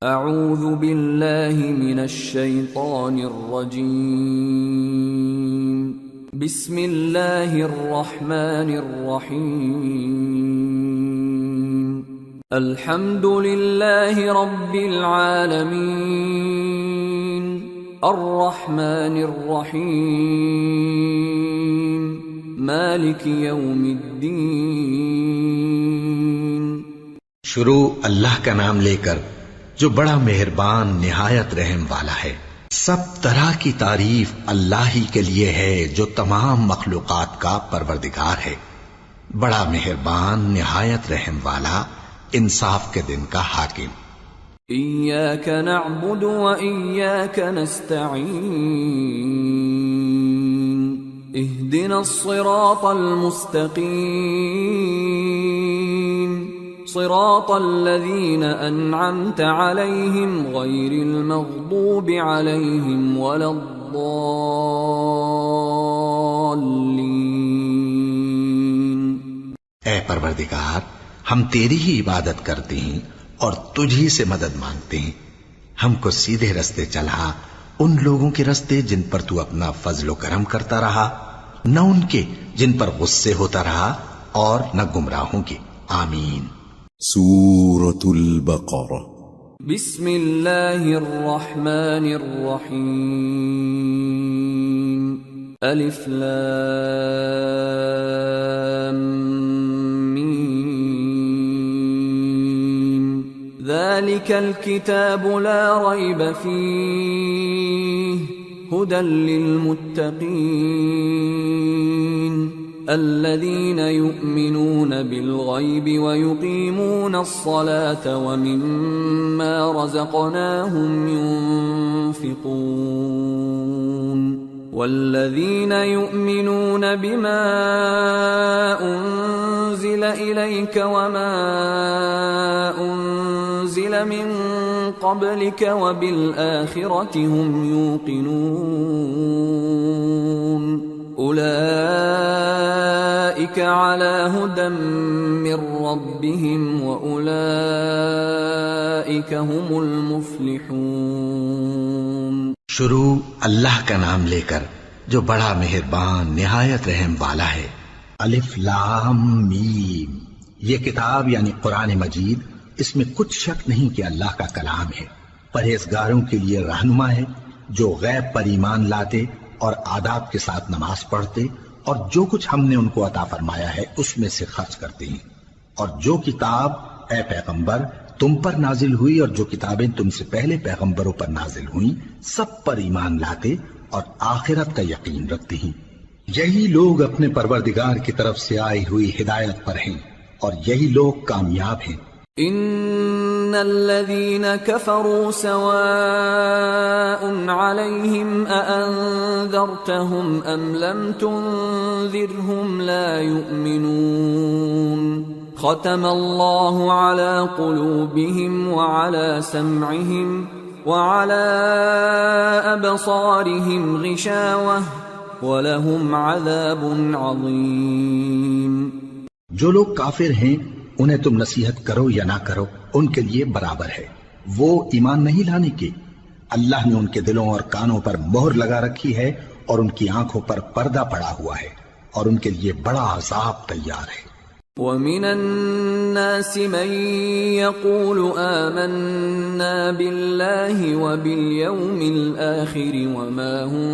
اعوذ باللہ من الشیطان الرجیم بسم اللہ الرحمن الرحیم الحمد للہ رب العالمین الرحمن الرحیم مالک یوم الدین۔ شروع اللہ کا نام لے کر جو بڑا مہربان نہایت رحم والا ہے۔ سب طرح کی تعریف اللہ ہی کے لیے ہے جو تمام مخلوقات کا پروردگار ہے، بڑا مہربان نہایت رحم والا، انصاف کے دن کا حاکم۔ ایاک نعبد و ایاک نستعین اہدنا الصراط المستقیم صراط الذین انعمت علیہم غیر المغضوب علیہم ولا الضالین۔ اے پروردگار، ہم تیری ہی عبادت کرتے ہیں اور تجھ ہی سے مدد مانگتے ہیں، ہم کو سیدھے رستے چلا، ان لوگوں کے رستے جن پر تو اپنا فضل و کرم کرتا رہا، نہ ان کے جن پر غصے ہوتا رہا، اور نہ گمراہوں کے۔ آمین۔ سورة البقرہ۔ بسم اللہ الرحمن الرحیم الف لام میم ذالک الکتاب لا ریب فیہ ہدی للمتقین الذين يؤمنون بالغيب ويقيمون الصلاة ومما رزقناهم ينفقون والذين يؤمنون بما أنزل إليك وما أنزل من قبلك وبالآخرة هم يوقنون اولئک علی ھدی من ربہم واولئک ھم المفلحون۔ شروع اللہ کا نام لے کر جو بڑا مہربان نہایت رحم والا ہے۔ الف لام میم، یہ کتاب یعنی قرآن مجید، اس میں کچھ شک نہیں کہ اللہ کا کلام ہے، پرہیزگاروں کے لیے رہنما ہے، جو غیب پر ایمان لاتے اور آداب کے ساتھ نماز پڑھتے اور جو کچھ ہم نے ان کو عطا فرمایا ہے اس میں سے خرچ کرتے ہیں، اور جو کتاب اے پیغمبر تم پر نازل ہوئی اور جو کتابیں تم سے پہلے پیغمبروں پر نازل ہوئیں سب پر ایمان لاتے اور آخرت کا یقین رکھتے ہیں، یہی لوگ اپنے پروردگار کی طرف سے آئی ہوئی ہدایت پر ہیں اور یہی لوگ کامیاب ہیں۔ ان الذين كفروا سواء عليهم أأنذرتهم ام لم تنذرهم لا يؤمنون ختم الله على قلوبهم وعلى سمعهم وعلى أبصارهم غشاوة ولهم عذاب عظيم۔ جو لوگ کافر ہیں انہیں تم نصیحت کرو یا نہ کرو ان کے لیے برابر ہے، وہ ایمان نہیں لانے کے، اللہ نے ان کے دلوں اور کانوں پر مہر لگا رکھی ہے اور ان کی آنکھوں پر پردہ پڑا ہوا ہے اور ان کے لیے بڑا عذاب تیار ہے۔ وَمِنَ النَّاسِ مَن يَقُولُ آمَنَّا بِاللَّهِ وَبِالْيَوْمِ الْآخِرِ وَمَا هُمْ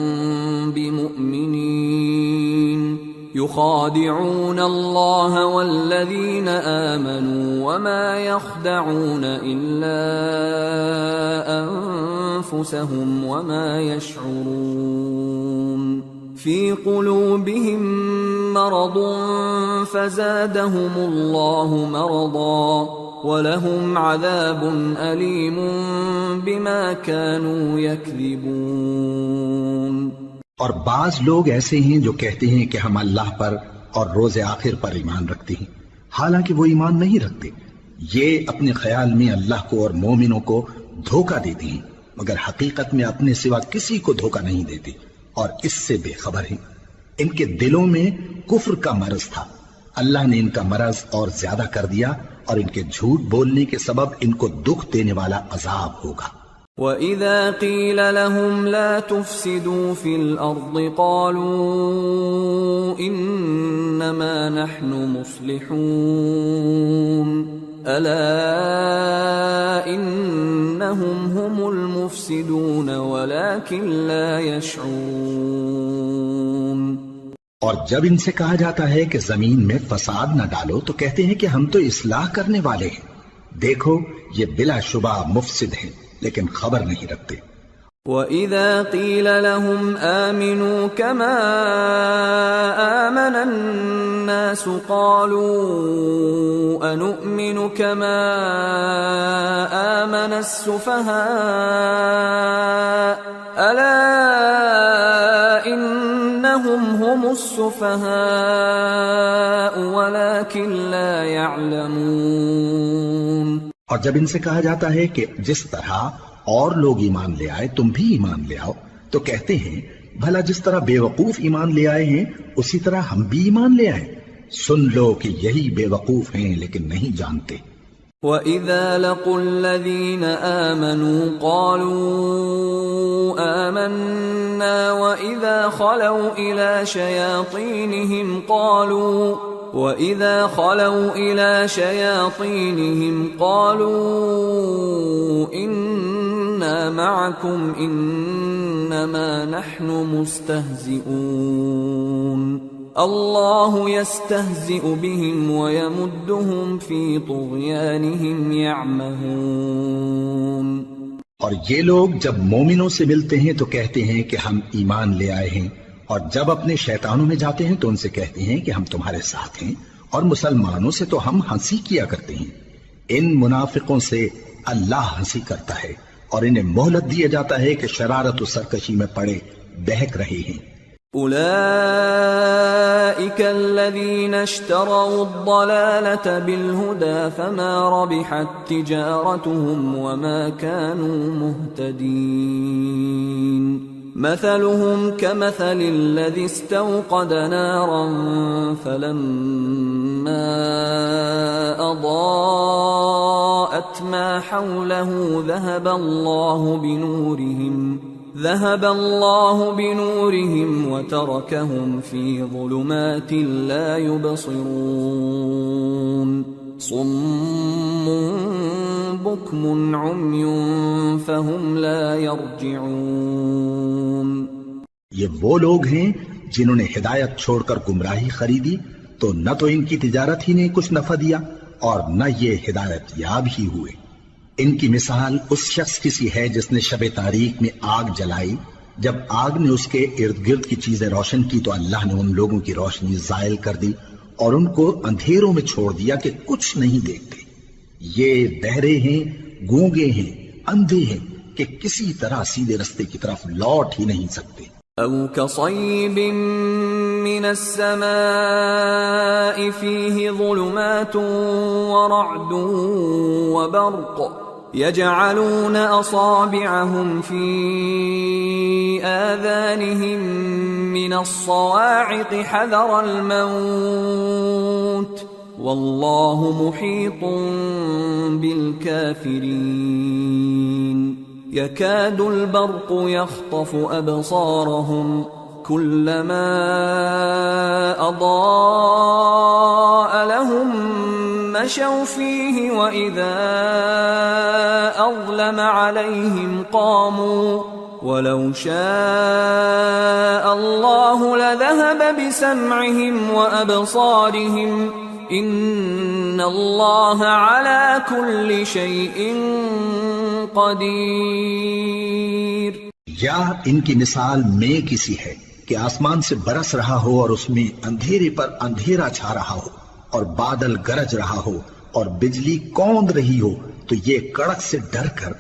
بِمُؤْمِنِينَ يخادعون الله والذين آمنوا وما يخدعون إلا أنفسهم وما يشعرون في قلوبهم مرض فزادهم الله مرضا ولهم عذاب أليم بما كانوا يكذبون۔ اور بعض لوگ ایسے ہیں جو کہتے ہیں کہ ہم اللہ پر اور روز آخر پر ایمان رکھتے ہیں، حالانکہ وہ ایمان نہیں رکھتے، یہ اپنے خیال میں اللہ کو اور مومنوں کو دھوکہ دیتے ہیں، مگر حقیقت میں اپنے سوا کسی کو دھوکہ نہیں دیتے اور اس سے بے خبر ہیں۔ ان کے دلوں میں کفر کا مرض تھا، اللہ نے ان کا مرض اور زیادہ کر دیا اور ان کے جھوٹ بولنے کے سبب ان کو دکھ دینے والا عذاب ہوگا۔ وَإِذَا قِيلَ لَهُمْ لَا تُفْسِدُوا فِي الْأَرْضِ قَالُوا إِنَّمَا نَحْنُ مُصْلِحُونَ أَلَا إِنَّهُمْ هُمُ الْمُفْسِدُونَ وَلَكِنْ لَا يَشْعُرُونَ۔ اور جب ان سے کہا جاتا ہے کہ زمین میں فساد نہ ڈالو تو کہتے ہیں کہ ہم تو اصلاح کرنے والے ہیں، دیکھو یہ بلا شبہ مفسد ہیں لیکن خبر نہیں رکھتے۔ وَإِذَا قِيلَ لَهُمْ آمِنُوا كَمَا آمَنَ النَّاسُ قَالُوا أَنُؤْمِنُ كَمَا آمَنَ السُّفَهَاءُ أَلَا إِنَّهُمْ هُمُ السُّفَهَاءُ وَلَكِنْ لَا يَعْلَمُونَ۔ اور جب ان سے کہا جاتا ہے کہ جس طرح اور لوگ ایمان لے آئے تم بھی ایمان لے آؤ تو کہتے ہیں بھلا جس طرح بے وقوف ایمان لے آئے ہیں اسی طرح ہم بھی ایمان لے آئے۔ سن لو کہ یہی بے وقوف ہیں لیکن نہیں جانتے۔ وَإِذَا لَقُوا الَّذِينَ آمَنُوا قَالُوا آمَنَّا وَإِذَا خَلَوْا إِلَى شَيَاطِينِهِمْ قَالُوا إِنَّا مَعَكُمْ إِنَّمَا نَحْنُ مُسْتَهْزِئُونَ اللَّهُ يَسْتَهْزِئُ بِهِمْ وَيَمُدُّهُمْ فِي طُغْيَانِهِمْ يَعْمَهُونَ۔ اور یہ لوگ جب مومنوں سے ملتے ہیں تو کہتے ہیں کہ ہم ایمان لے آئے ہیں، اور جب اپنے شیطانوں میں جاتے ہیں تو ان سے کہتے ہیں کہ ہم تمہارے ساتھ ہیں، اور مسلمانوں سے تو ہم ہنسی کیا کرتے ہیں۔ ان منافقوں سے اللہ ہنسی کرتا ہے اور انہیں مہلت دیا جاتا ہے کہ شرارت و سرکشی میں پڑے بہک رہے ہیں۔ أولئك الذين اشتروا الضلالة بالهدى فما ربحت تجارتهم وما كانوا مهتدين مثلهم كمثل الذي استوقد نارا فلما أضاءت ما حوله ذهب الله بنورهم وتركهم في ظلمات لا يبصرون صم بكم عمي فهم لا يرجعون۔ یہ وہ لوگ ہیں جنہوں نے ہدایت چھوڑ کر گمراہی خریدی تو نہ تو ان کی تجارت ہی نے کچھ نفع دیا اور نہ یہ ہدایت یاب ہی ہوئے۔ ان کی مثال اس شخص کی سی ہے جس نے شب تاریک میں آگ جلائی، جب آگ نے اس کے ارد گرد کی چیزیں روشن کی تو اللہ نے ان لوگوں کی روشنی زائل کر دی اور ان کو اندھیروں میں چھوڑ دیا کہ کچھ نہیں دیکھتے۔ یہ بہرے ہیں، گونگے ہیں، اندھے ہیں کہ کسی طرح سیدھے رستے کی طرف لوٹ ہی نہیں سکتے۔ أو كصيب من السماء فيه ظلمات ورعد وبرق يجعلون أصابعهم في آذانهم من الصواعق حذر الموت والله محيط بالكافرين يكاد البرق يخطف أبصارهم كلما أضاء لهم مشوا فيه وإذا أظلم عليهم قاموا ولو شاء الله لذهب بسمعهم وأبصارهم إن الله على كل شيء قدیر۔ یا ان کی مثال میں کسی ہے کہ آسمان سے برس رہا ہو اور اس میں اندھیرے پر اندھیرا چھا رہا ہو اور بادل گرج رہا ہو اور بجلی کوند رہی ہو تو یہ کڑک سے ڈر کر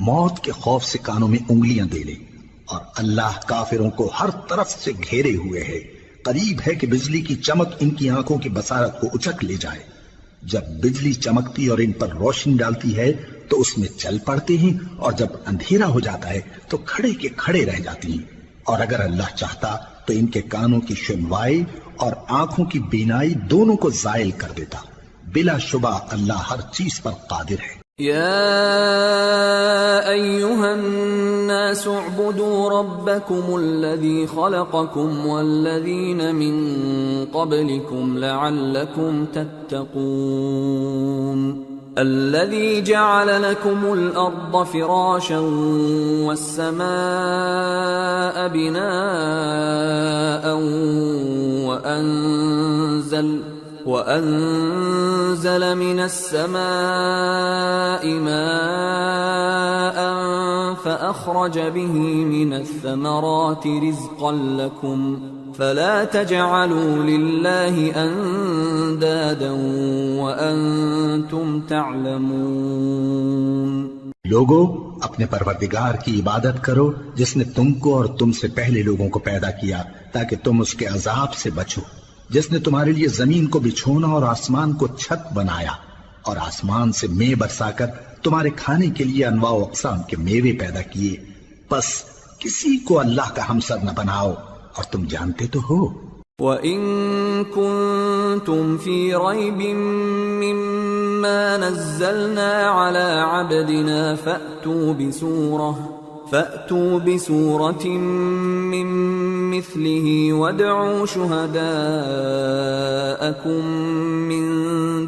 موت کے خوف سے کانوں میں انگلیاں دے لے، اور اللہ کافروں کو ہر طرف سے گھیرے ہوئے ہے، قریب ہے کہ بجلی کی چمک ان کی آنکھوں کی بصارت کو اچک لے جائے۔ جب بجلی چمکتی اور ان پر روشنی ڈالتی ہے تو اس میں چل پڑتے ہیں، اور جب اندھیرا ہو جاتا ہے تو کھڑے کے کھڑے رہ جاتی ہیں، اور اگر اللہ چاہتا تو ان کے کانوں کی سنوائی اور آنکھوں کی بینائی دونوں کو زائل کر دیتا۔ بلا شبہ اللہ ہر چیز پر قادر ہے۔ يا أيها الناس اعبدوا ربكم الذي خلقكم والذين من قبلكم لعلكم تتقون الذي جعل لكم الأرض فراشا والسماء بناء وأنزل من السماء ماء فأخرج به من الثمرات رزقا لكم فلا تجعلوا لله أندادا وأنتم تعلمون۔ لوگو اپنے پروردگار کی عبادت کرو جس نے تم کو اور تم سے پہلے لوگوں کو پیدا کیا تاکہ تم اس کے عذاب سے بچو، جس نے تمہارے لیے زمین کو بچھونا اور آسمان کو چھت بنایا اور آسمان سے مے برسا کر تمہارے کھانے کے لیے انواع و اقسام کے میوے پیدا کیے، پس کسی کو اللہ کا ہمسر نہ بناؤ اور تم جانتے تو ہو۔ وَإِن كُنتُمْ فِي رَيْبٍ مِّمَّا نَزَّلْنَا عَلَى عَبْدِنَا فَأْتُوا بِسُورَةٍ مِّن مِّثْلِهِ وَادْعُوا شُهَدَاءَكُم مِّن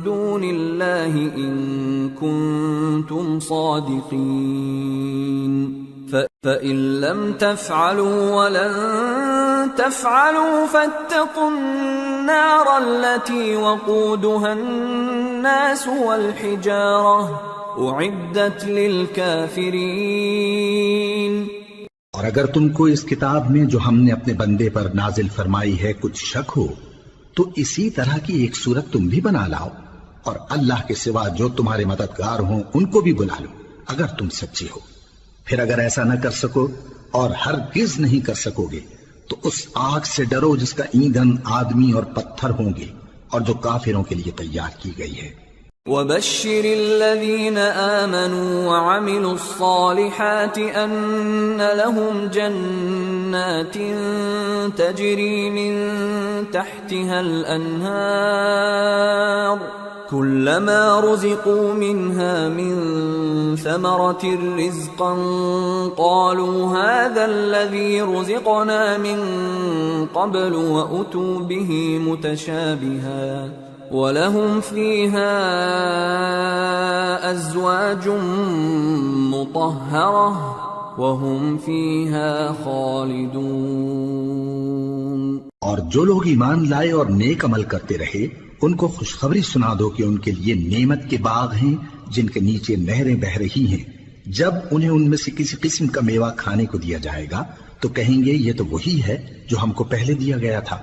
دُونِ اللَّهِ إِن كُنتُمْ صَادِقِينَ فَإِن لَّمْ تَفْعَلُوا وَلَن تَفْعَلُوا فَاتَّقُوا النَّارَ الَّتِي وَقُودُهَا النَّاسُ وَالْحِجَارَةُ أُعِدَّتْ لِلْكَافِرِينَ۔ اور اگر تم کو اس کتاب میں جو ہم نے اپنے بندے پر نازل فرمائی ہے کچھ شک ہو تو اسی طرح کی ایک صورت تم بھی بنا لاؤ، اور اللہ کے سوا جو تمہارے مددگار ہوں ان کو بھی بلا لو اگر تم سچے ہو۔ پھر اگر ایسا نہ کر سکو اور ہرگز نہیں کر سکو گے تو اس آگ سے ڈرو جس کا ایندھن آدمی اور پتھر ہوں گے اور جو کافروں کے لیے تیار کی گئی ہے۔ وَبَشِّرِ الَّذِينَ آمَنُوا وَعَمِلُوا الصَّالِحَاتِ أَنَّ لَهُمْ جَنَّاتٍ تَجْرِي مِن تَحْتِهَا الْأَنْهَارُ كُلَّمَا رُزِقُوا مِنْهَا مِن ثَمَرَةٍ رِزْقًا قَالُوا هَذَا الَّذِي رُزِقْنَا مِن قَبْلُ وَأُتُوا بِهِ مُتَشَابِهًا وَلَهُمْ فِيهَا أَزْوَاجٌ مُطَهَّرَةٌ وَهُمْ فِيهَا خَالِدُونَ۔ اور جو لوگ ایمان لائے اور نیک عمل کرتے رہے ان کو خوشخبری سنا دو کہ ان کے لیے نعمت کے باغ ہیں جن کے نیچے نہریں بہہ رہی ہیں، جب انہیں ان میں سے کسی قسم کا میوہ کھانے کو دیا جائے گا تو کہیں گے یہ تو وہی ہے جو ہم کو پہلے دیا گیا تھا،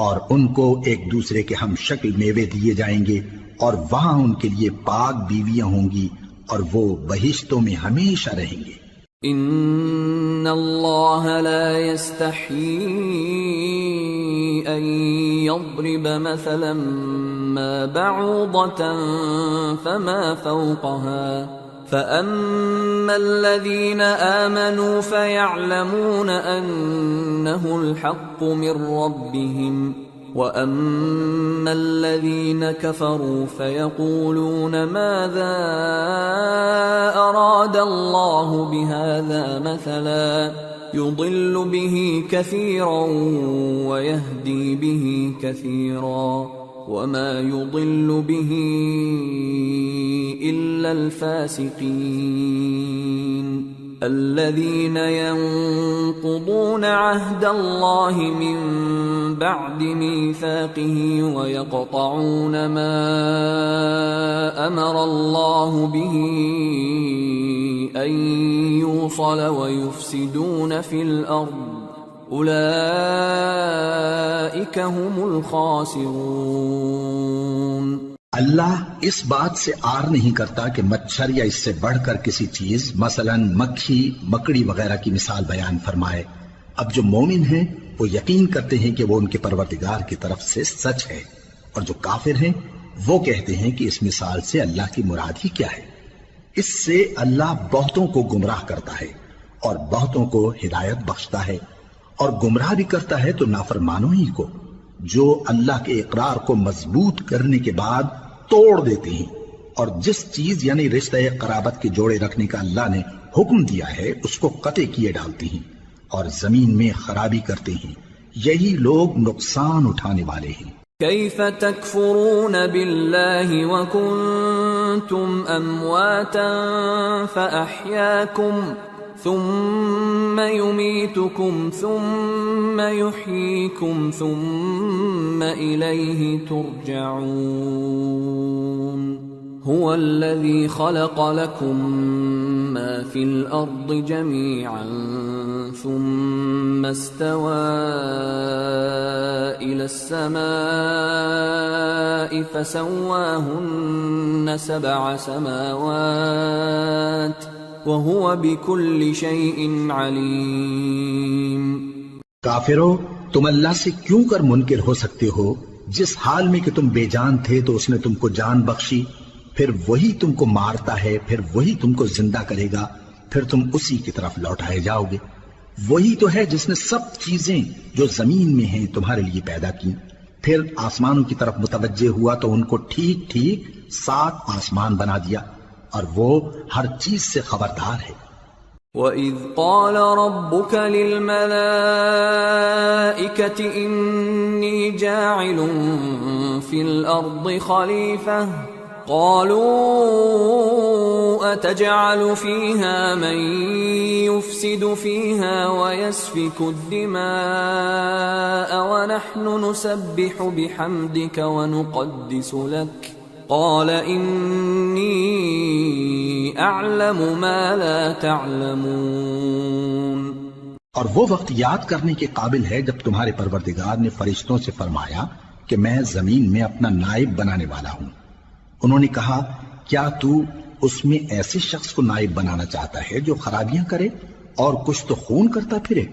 اور ان کو ایک دوسرے کے ہم شکل میوے دیے جائیں گے اور وہاں ان کے لیے پاک بیویاں ہوں گی اور وہ بہشتوں میں ہمیشہ رہیں گے۔ ان اللہ لا يستحيي ان يضرب مثلا ما بعوضة فما فوقها فأما الذين آمنوا فيعلمون أنه الحق من ربهم وأما الذين كفروا فيقولون ماذا أراد الله بهذا مثلا يضل به كثيرا ويهدي به كثيرا وما يضل به إلا الفاسقين الذين ينقضون عهد الله من بعد ميثاقه ويقطعون ما أمر الله به أن يوصل ويفسدون في الأرض اولئک هم الخاسرون۔ اللہ اس بات سے آر نہیں کرتا کہ مچھر یا اس سے بڑھ کر کسی چیز مثلا مکھی مکڑی وغیرہ کی مثال بیان فرمائے۔ اب جو مومن ہیں وہ یقین کرتے ہیں کہ وہ ان کے پروردگار کی طرف سے سچ ہے، اور جو کافر ہیں وہ کہتے ہیں کہ اس مثال سے اللہ کی مراد ہی کیا ہے۔ اس سے اللہ بہتوں کو گمراہ کرتا ہے اور بہتوں کو ہدایت بخشتا ہے، اور گمراہ بھی کرتا ہے تو نافرمانوں ہی کو، جو اللہ کے اقرار کو مضبوط کرنے کے بعد توڑ دیتے ہیں، اور جس چیز یعنی رشتہ قرابت کے جوڑے رکھنے کا اللہ نے حکم دیا ہے اس کو قطع کیے ڈالتے ہیں، اور زمین میں خرابی کرتے ہیں، یہی لوگ نقصان اٹھانے والے ہیں۔ كيف تكفرون بالله وكنتم أمواتا فأحياكم ثم يميتكم ثم يحييكم ثم إليه ترجعون هو الذي خلق لكم ما في الأرض جميعا ثم استوى إلى السماء فسواهن 7 سماوات وهو بكل شيء عليم۔ کافرو، تم اللہ سے کیوں کر منکر ہو سکتے ہو؟ جس حال میں کہ تم بے جان تھے تو اس نے تم کو جان بخشی، پھر وہی تم کو مارتا ہے، پھر وہی تم کو زندہ کرے گا، پھر تم اسی کی طرف لوٹائے جاؤ گے۔ وہی تو ہے جس نے سب چیزیں جو زمین میں ہیں تمہارے لیے پیدا کی، پھر آسمانوں کی طرف متوجہ ہوا تو ان کو ٹھیک ٹھیک 7 آسمان بنا دیا، اور وہ ہر چیز سے خبردار ہے۔ وَإِذْ قَالَ رَبُّكَ لِلْمَلَائِكَةِ إِنِّي جَاعِلٌ فِي الْأَرْضِ خَلِيفَةً قَالُوا أَتَجْعَلُ فِيهَا مَن يُفْسِدُ فِيهَا وَيَسْفِكُ الدِّمَاءَ وَنَحْنُ نُسَبِّحُ بِحَمْدِكَ وَنُقَدِّسُ لَكَ قال انی اعلم ما لا تعلمون۔ اور وہ وقت یاد کرنے کے قابل ہے جب تمہارے پروردگار نے فرشتوں سے فرمایا کہ میں زمین میں اپنا نائب بنانے والا ہوں۔ انہوں نے کہا، کیا تو اس میں ایسے شخص کو نائب بنانا چاہتا ہے جو خرابیاں کرے اور کچھ تو خون کرتا پھرے؟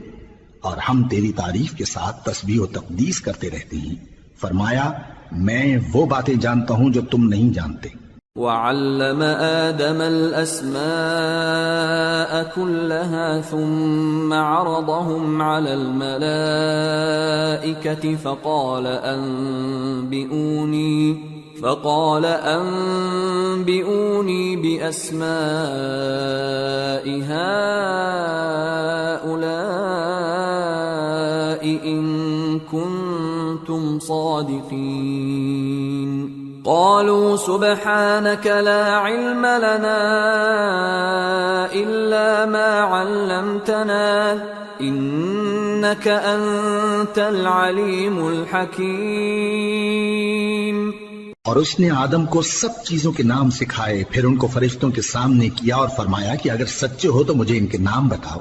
اور ہم تیری تعریف کے ساتھ تسبیح و تقدیس کرتے رہتے ہیں۔ فرمایا، میں وہ باتیں جانتا ہوں جو تم نہیں جانتے۔ وَعَلَّمَ آدَمَ الْأَسْمَاءَ كُلَّهَا ثُمَّ عَرَضَهُمْ عَلَى الْمَلَائِكَةِ فقال أنبئوني بأسماء هؤلاء إن كنتم صادقين قالوا سبحانك لا علم لنا إلا ما علمتنا إنك أنت العليم الحكيم۔ اور اس نے آدم کو سب چیزوں کے نام سکھائے، پھر ان کو فرشتوں کے سامنے کیا اور فرمایا کہ اگر سچے ہو تو مجھے ان کے نام بتاؤ۔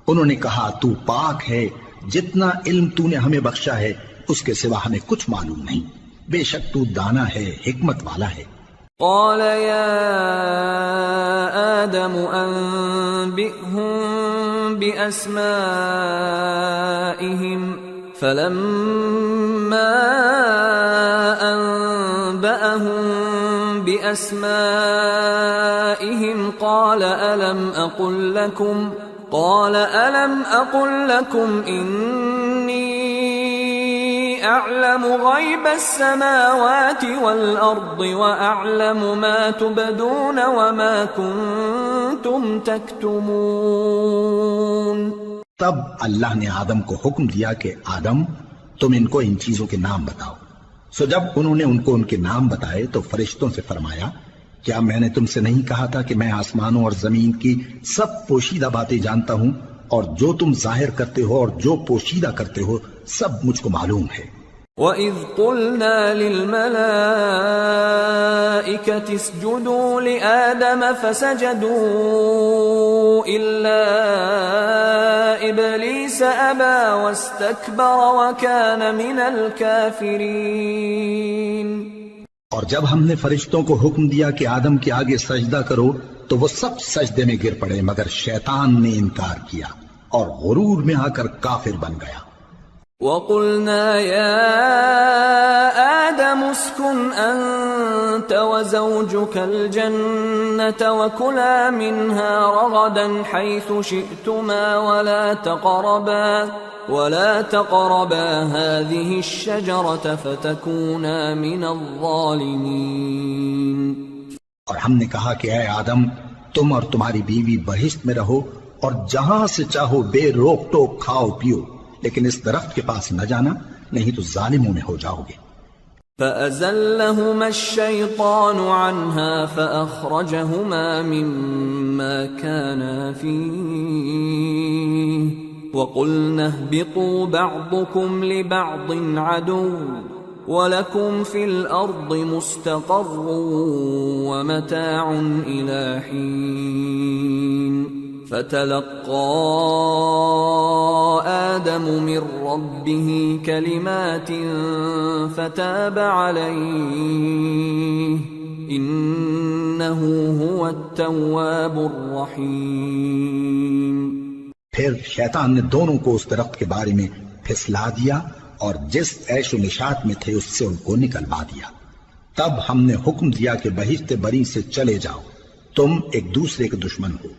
انہوں نے کہا، تو پاک ہے، جتنا علم تو نے ہمیں بخشا ہے اس کے سوا ہمیں کچھ معلوم نہیں، بے شک تو دانا ہے، حکمت والا ہے۔ قال يا آدم أنبئهم بأسمائهم فلما أنبأهم بأسمائهم قال ألم أقل لكم إني أعلم غيب السماوات والأرض وأعلم ما تبدون وما كنتم تكتمون۔ تب اللہ نے آدم کو حکم دیا کہ آدم، تم ان کو ان چیزوں کے نام بتاؤ۔ سو جب انہوں نے ان کو ان کے نام بتائے تو فرشتوں سے فرمایا، کیا میں نے تم سے نہیں کہا تھا کہ میں آسمانوں اور زمین کی سب پوشیدہ باتیں جانتا ہوں، اور جو تم ظاہر کرتے ہو اور جو پوشیدہ کرتے ہو سب مجھ کو معلوم ہے۔ وَإِذْ قُلْنَا لِلْمَلَائِكَةِ اسْجُدُوا لِآدَمَ فَسَجَدُوا إِلَّا إِبْلِيسَ أَبَى وَاسْتَكْبَرَ وَكَانَ مِنَ الْكَافِرِينَ۔ اور جب ہم نے فرشتوں کو حکم دیا کہ آدم کے آگے سجدہ کرو تو وہ سب سجدے میں گر پڑے، مگر شیطان نے انکار کیا اور غرور میں آ کر کافر بن گیا۔ وَقُلْنَا يَا آدَمُ اسْكُنْ أَنْتَ أنت وزوجك الجنة وكلا منها رغدا حيث شئتما ولا تقربا هذه الشجرة فتكونا من الظالمين. اور ہم نے کہا کہ اے آدم تم اور تمہاری بیوی بہشت میں رہو اور جہاں سے چاہو بے روک ٹوک کھاؤ پیو، لیکن اس درخت کے پاس نہ جانا، نہیں تو ظالموں میں ہو جاؤ گے. فأزلهما الشيطان عنها فأخرجهما مما كانا فيه وقلنا اهبطوا بعضكم لبعض عدو وَلَكُمْ فِي الْأَرْضِ مُسْتَقَرٌّ وَمَتَاعٌ إِلَى حِينٍ. فَتَلَقَّى آدَمُ مِنْ رَبِّهِ كَلِمَاتٍ فَتَابَ عَلَيْهِ إِنَّهُ هُوَ التَّوَّابُ الرَّحِيمُ. پھر شیطان نے دونوں کو اس درخت کے بارے میں پھسلا دیا اور جس عیش و نشاط میں تھے اس سے ان کو نکلوا دیا. تب ہم نے حکم دیا کہ بہشت بری سے چلے جاؤ، تم ایک دوسرے کے دشمن ہو،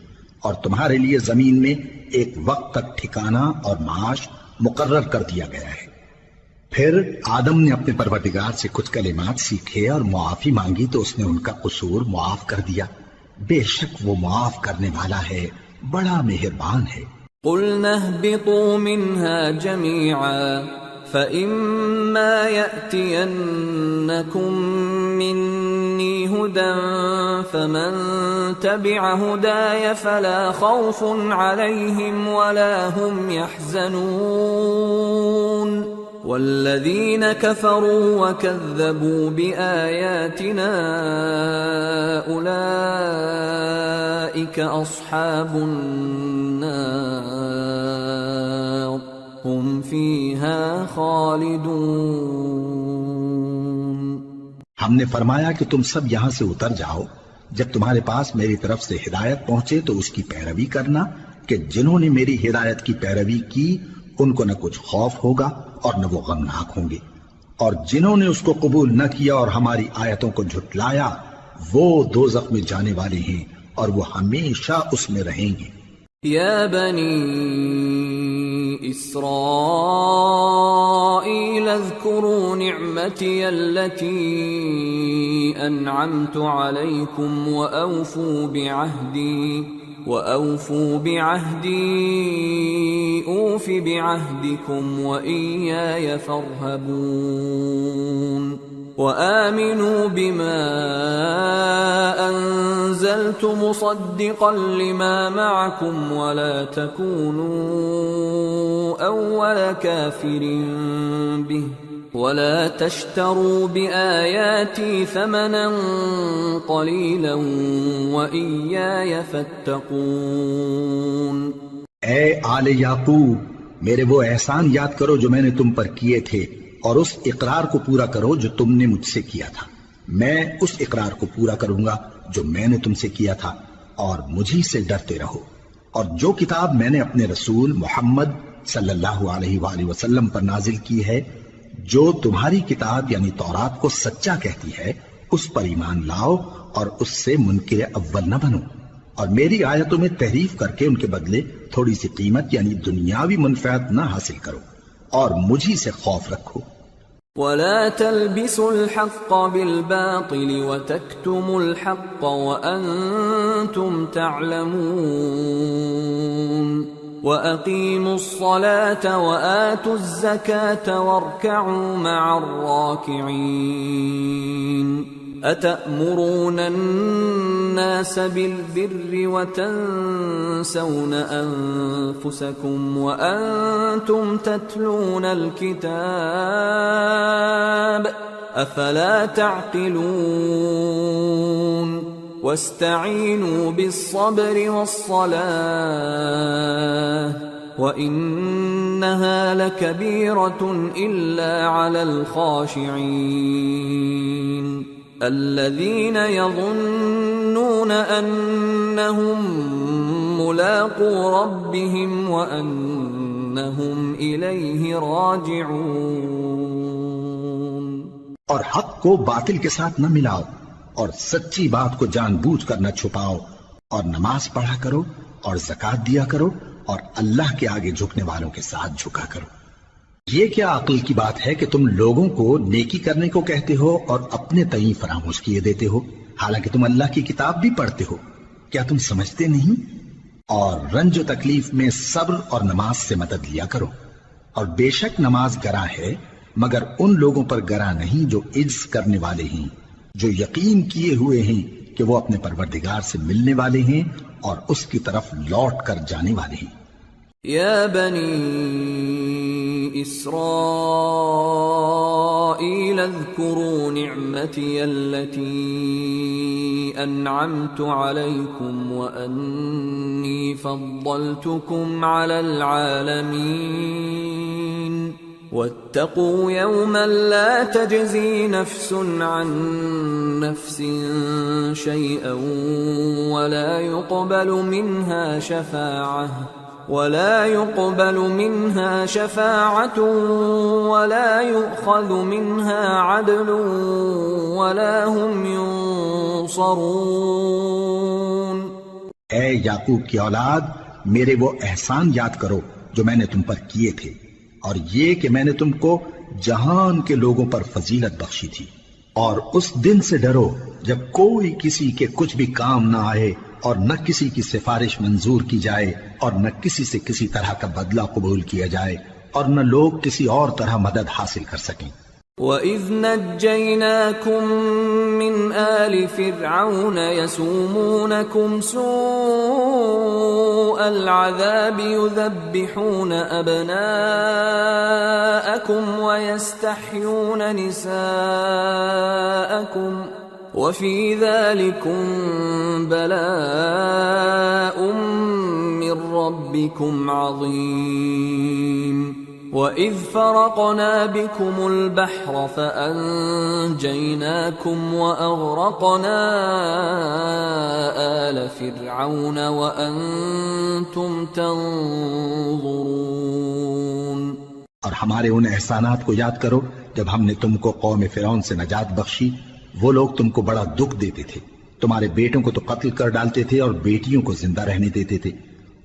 اور تمہارے لیے زمین میں ایک وقت تک ٹھکانہ اور معاش مقرر کر دیا گیا ہے. پھر آدم نے اپنے پروردگار سے کچھ کلمات سیکھے اور معافی مانگی تو اس نے ان کا قصور معاف کر دیا. بے شک وہ معاف کرنے والا ہے، بڑا مہربان ہے. قُلْنَا اهْبِطُوا مِنْهَا جَمِيعًا فَإِمَّا يَأْتِيَنَّكُمْ مِنِّي هُدًى فَمَنْ تَبِعَ هُدَايَ فَلَا خَوْفٌ عَلَيْهِمْ وَلَا هُمْ يَحْزَنُونَ. وَالَّذِينَ كَفَرُوا وَكَذَّبُوا بِآيَاتِنَا أُولَئِكَ أَصْحَابُ النَّارِ هم فيها خالدون. ہم نے فرمایا کہ تم سب یہاں سے اتر جاؤ، جب تمہارے پاس میری طرف سے ہدایت پہنچے تو اس کی پیروی کرنا کہ جنہوں نے میری ہدایت کی پیروی کی ان کو نہ کچھ خوف ہوگا اور نہ وہ غمناک ہوں گے، اور جنہوں نے اس کو قبول نہ کیا اور ہماری آیتوں کو جھٹلایا وہ دوزخ میں جانے والے ہیں اور وہ ہمیشہ اس میں رہیں گے. یا بنی اسرائیل اذکروا نعمتی التي انعمت علیکم وأوفوا بعهدي أوف بعهدكم وإياي فارهبون. وآمنوا بما أنزلت مصدقا لما معكم ولا تكونوا أول كافر به ولا تشتروا بآياتي ثمنا قليلا وإياي فاتقون. اے آل یعقوب، میرے وہ احسان یاد کرو جو میں نے تم پر کیے تھے، اور اس اقرار کو پورا کرو جو تم نے مجھ سے کیا تھا. میں اس اقرار کو پورا کروں گا جو میں نے تم سے کیا تھا، اور مجھی سے ڈرتے رہو. اور جو کتاب میں نے اپنے رسول محمد صلی اللہ علیہ وآلہ وسلم پر نازل کی ہے، جو تمہاری کتاب یعنی تورات کو سچا کہتی ہے، اس پر ایمان لاؤ اور اس سے منکر اول نہ بنو، اور میری آیتوں میں تحریف کر کے ان کے بدلے تھوڑی سی قیمت یعنی دنیاوی منفعت نہ حاصل کرو، اور مجھی سے خوف رکھو. ولا تلبسوا الحق بالباطل وتكتموا الحق وأنتم تعلمون. وأقيموا الصلاة وآتوا الزكاة واركعوا مع الراكعين. أتأمرون الناس بالبر وتنسون أنفسكم وأنتم تتلون الكتاب أفلا تعقلون. واستعينوا بالصبر والصلاة وإنها لكبيرة إلا على الخاشعين الذين يظنون أنهم ملاقو ربهم وأنهم إليه راجعون. اور حق کو باطل کے ساتھ نہ ملاؤ، اور سچی بات کو جان بوجھ کر نہ چھپاؤ، اور نماز پڑھا کرو اور زکات دیا کرو، اور اللہ کے آگے جھکنے والوں کے ساتھ جھکا کرو۔ یہ کیا عقل کی بات ہے کہ تم لوگوں کو نیکی کرنے کو کہتے ہو اور اپنے تئیں فراموش کیے دیتے ہو، حالانکہ تم اللہ کی کتاب بھی پڑھتے ہو؟ کیا تم سمجھتے نہیں؟ اور رنج و تکلیف میں صبر اور نماز سے مدد لیا کرو، اور بے شک نماز گراں ہے، مگر ان لوگوں پر گراں نہیں جو عجز کرنے والے ہیں، جو یقین کیے ہوئے ہیں کہ وہ اپنے پروردگار سے ملنے والے ہیں اور اس کی طرف لوٹ کر جانے والے ہیں۔ یا بنی اسرائیل اذکروا نعمتی التي انعمت علیکم وانی فضلتکم علی العالمین واتقوا يوما لا تجزي نفس عن نفس شيئا ولا يقبل منها شفاعة ولا يؤخذ منها عدل ولا هم ينصرون۔ اے یعقوب کی اولاد، میرے وہ احسان یاد کرو جو میں نے تم پر کیے تھے، اور یہ کہ میں نے تم کو جہان کے لوگوں پر فضیلت بخشی تھی، اور اس دن سے ڈرو جب کوئی کسی کے کچھ بھی کام نہ آئے، اور نہ کسی کی سفارش منظور کی جائے، اور نہ کسی سے کسی طرح کا بدلہ قبول کیا جائے، اور نہ لوگ کسی اور طرح مدد حاصل کر سکیں۔ وَإِذْ نَجَّيْنَاكُمْ مِنْ آلِ فِرْعَوْنَ يَسُومُونَكُمْ سُوءَ الْعَذَابِ يُذَبِّحُونَ أَبْنَاءَكُمْ وَيَسْتَحْيُونَ نِسَاءَكُمْ وَفِي ذَلِكُمْ بَلَاءٌ مِّن رَّبِّكُمْ عَظِيمٌ۔ وَإِذْ فَرَقْنَا بِكُمُ الْبَحْرَ فَأَنْجَيْنَاكُمْ وَأَغْرَقْنَا آلَ فِرْعَوْنَ وَأَنْتُمْ تَنظُرُونَ۔ اور ہمارے ان احسانات کو یاد کرو جب ہم نے تم کو قوم فرعون سے نجات بخشی۔ وہ لوگ تم کو بڑا دکھ دیتے تھے، تمہارے بیٹوں کو تو قتل کر ڈالتے تھے اور بیٹیوں کو زندہ رہنے دیتے تھے،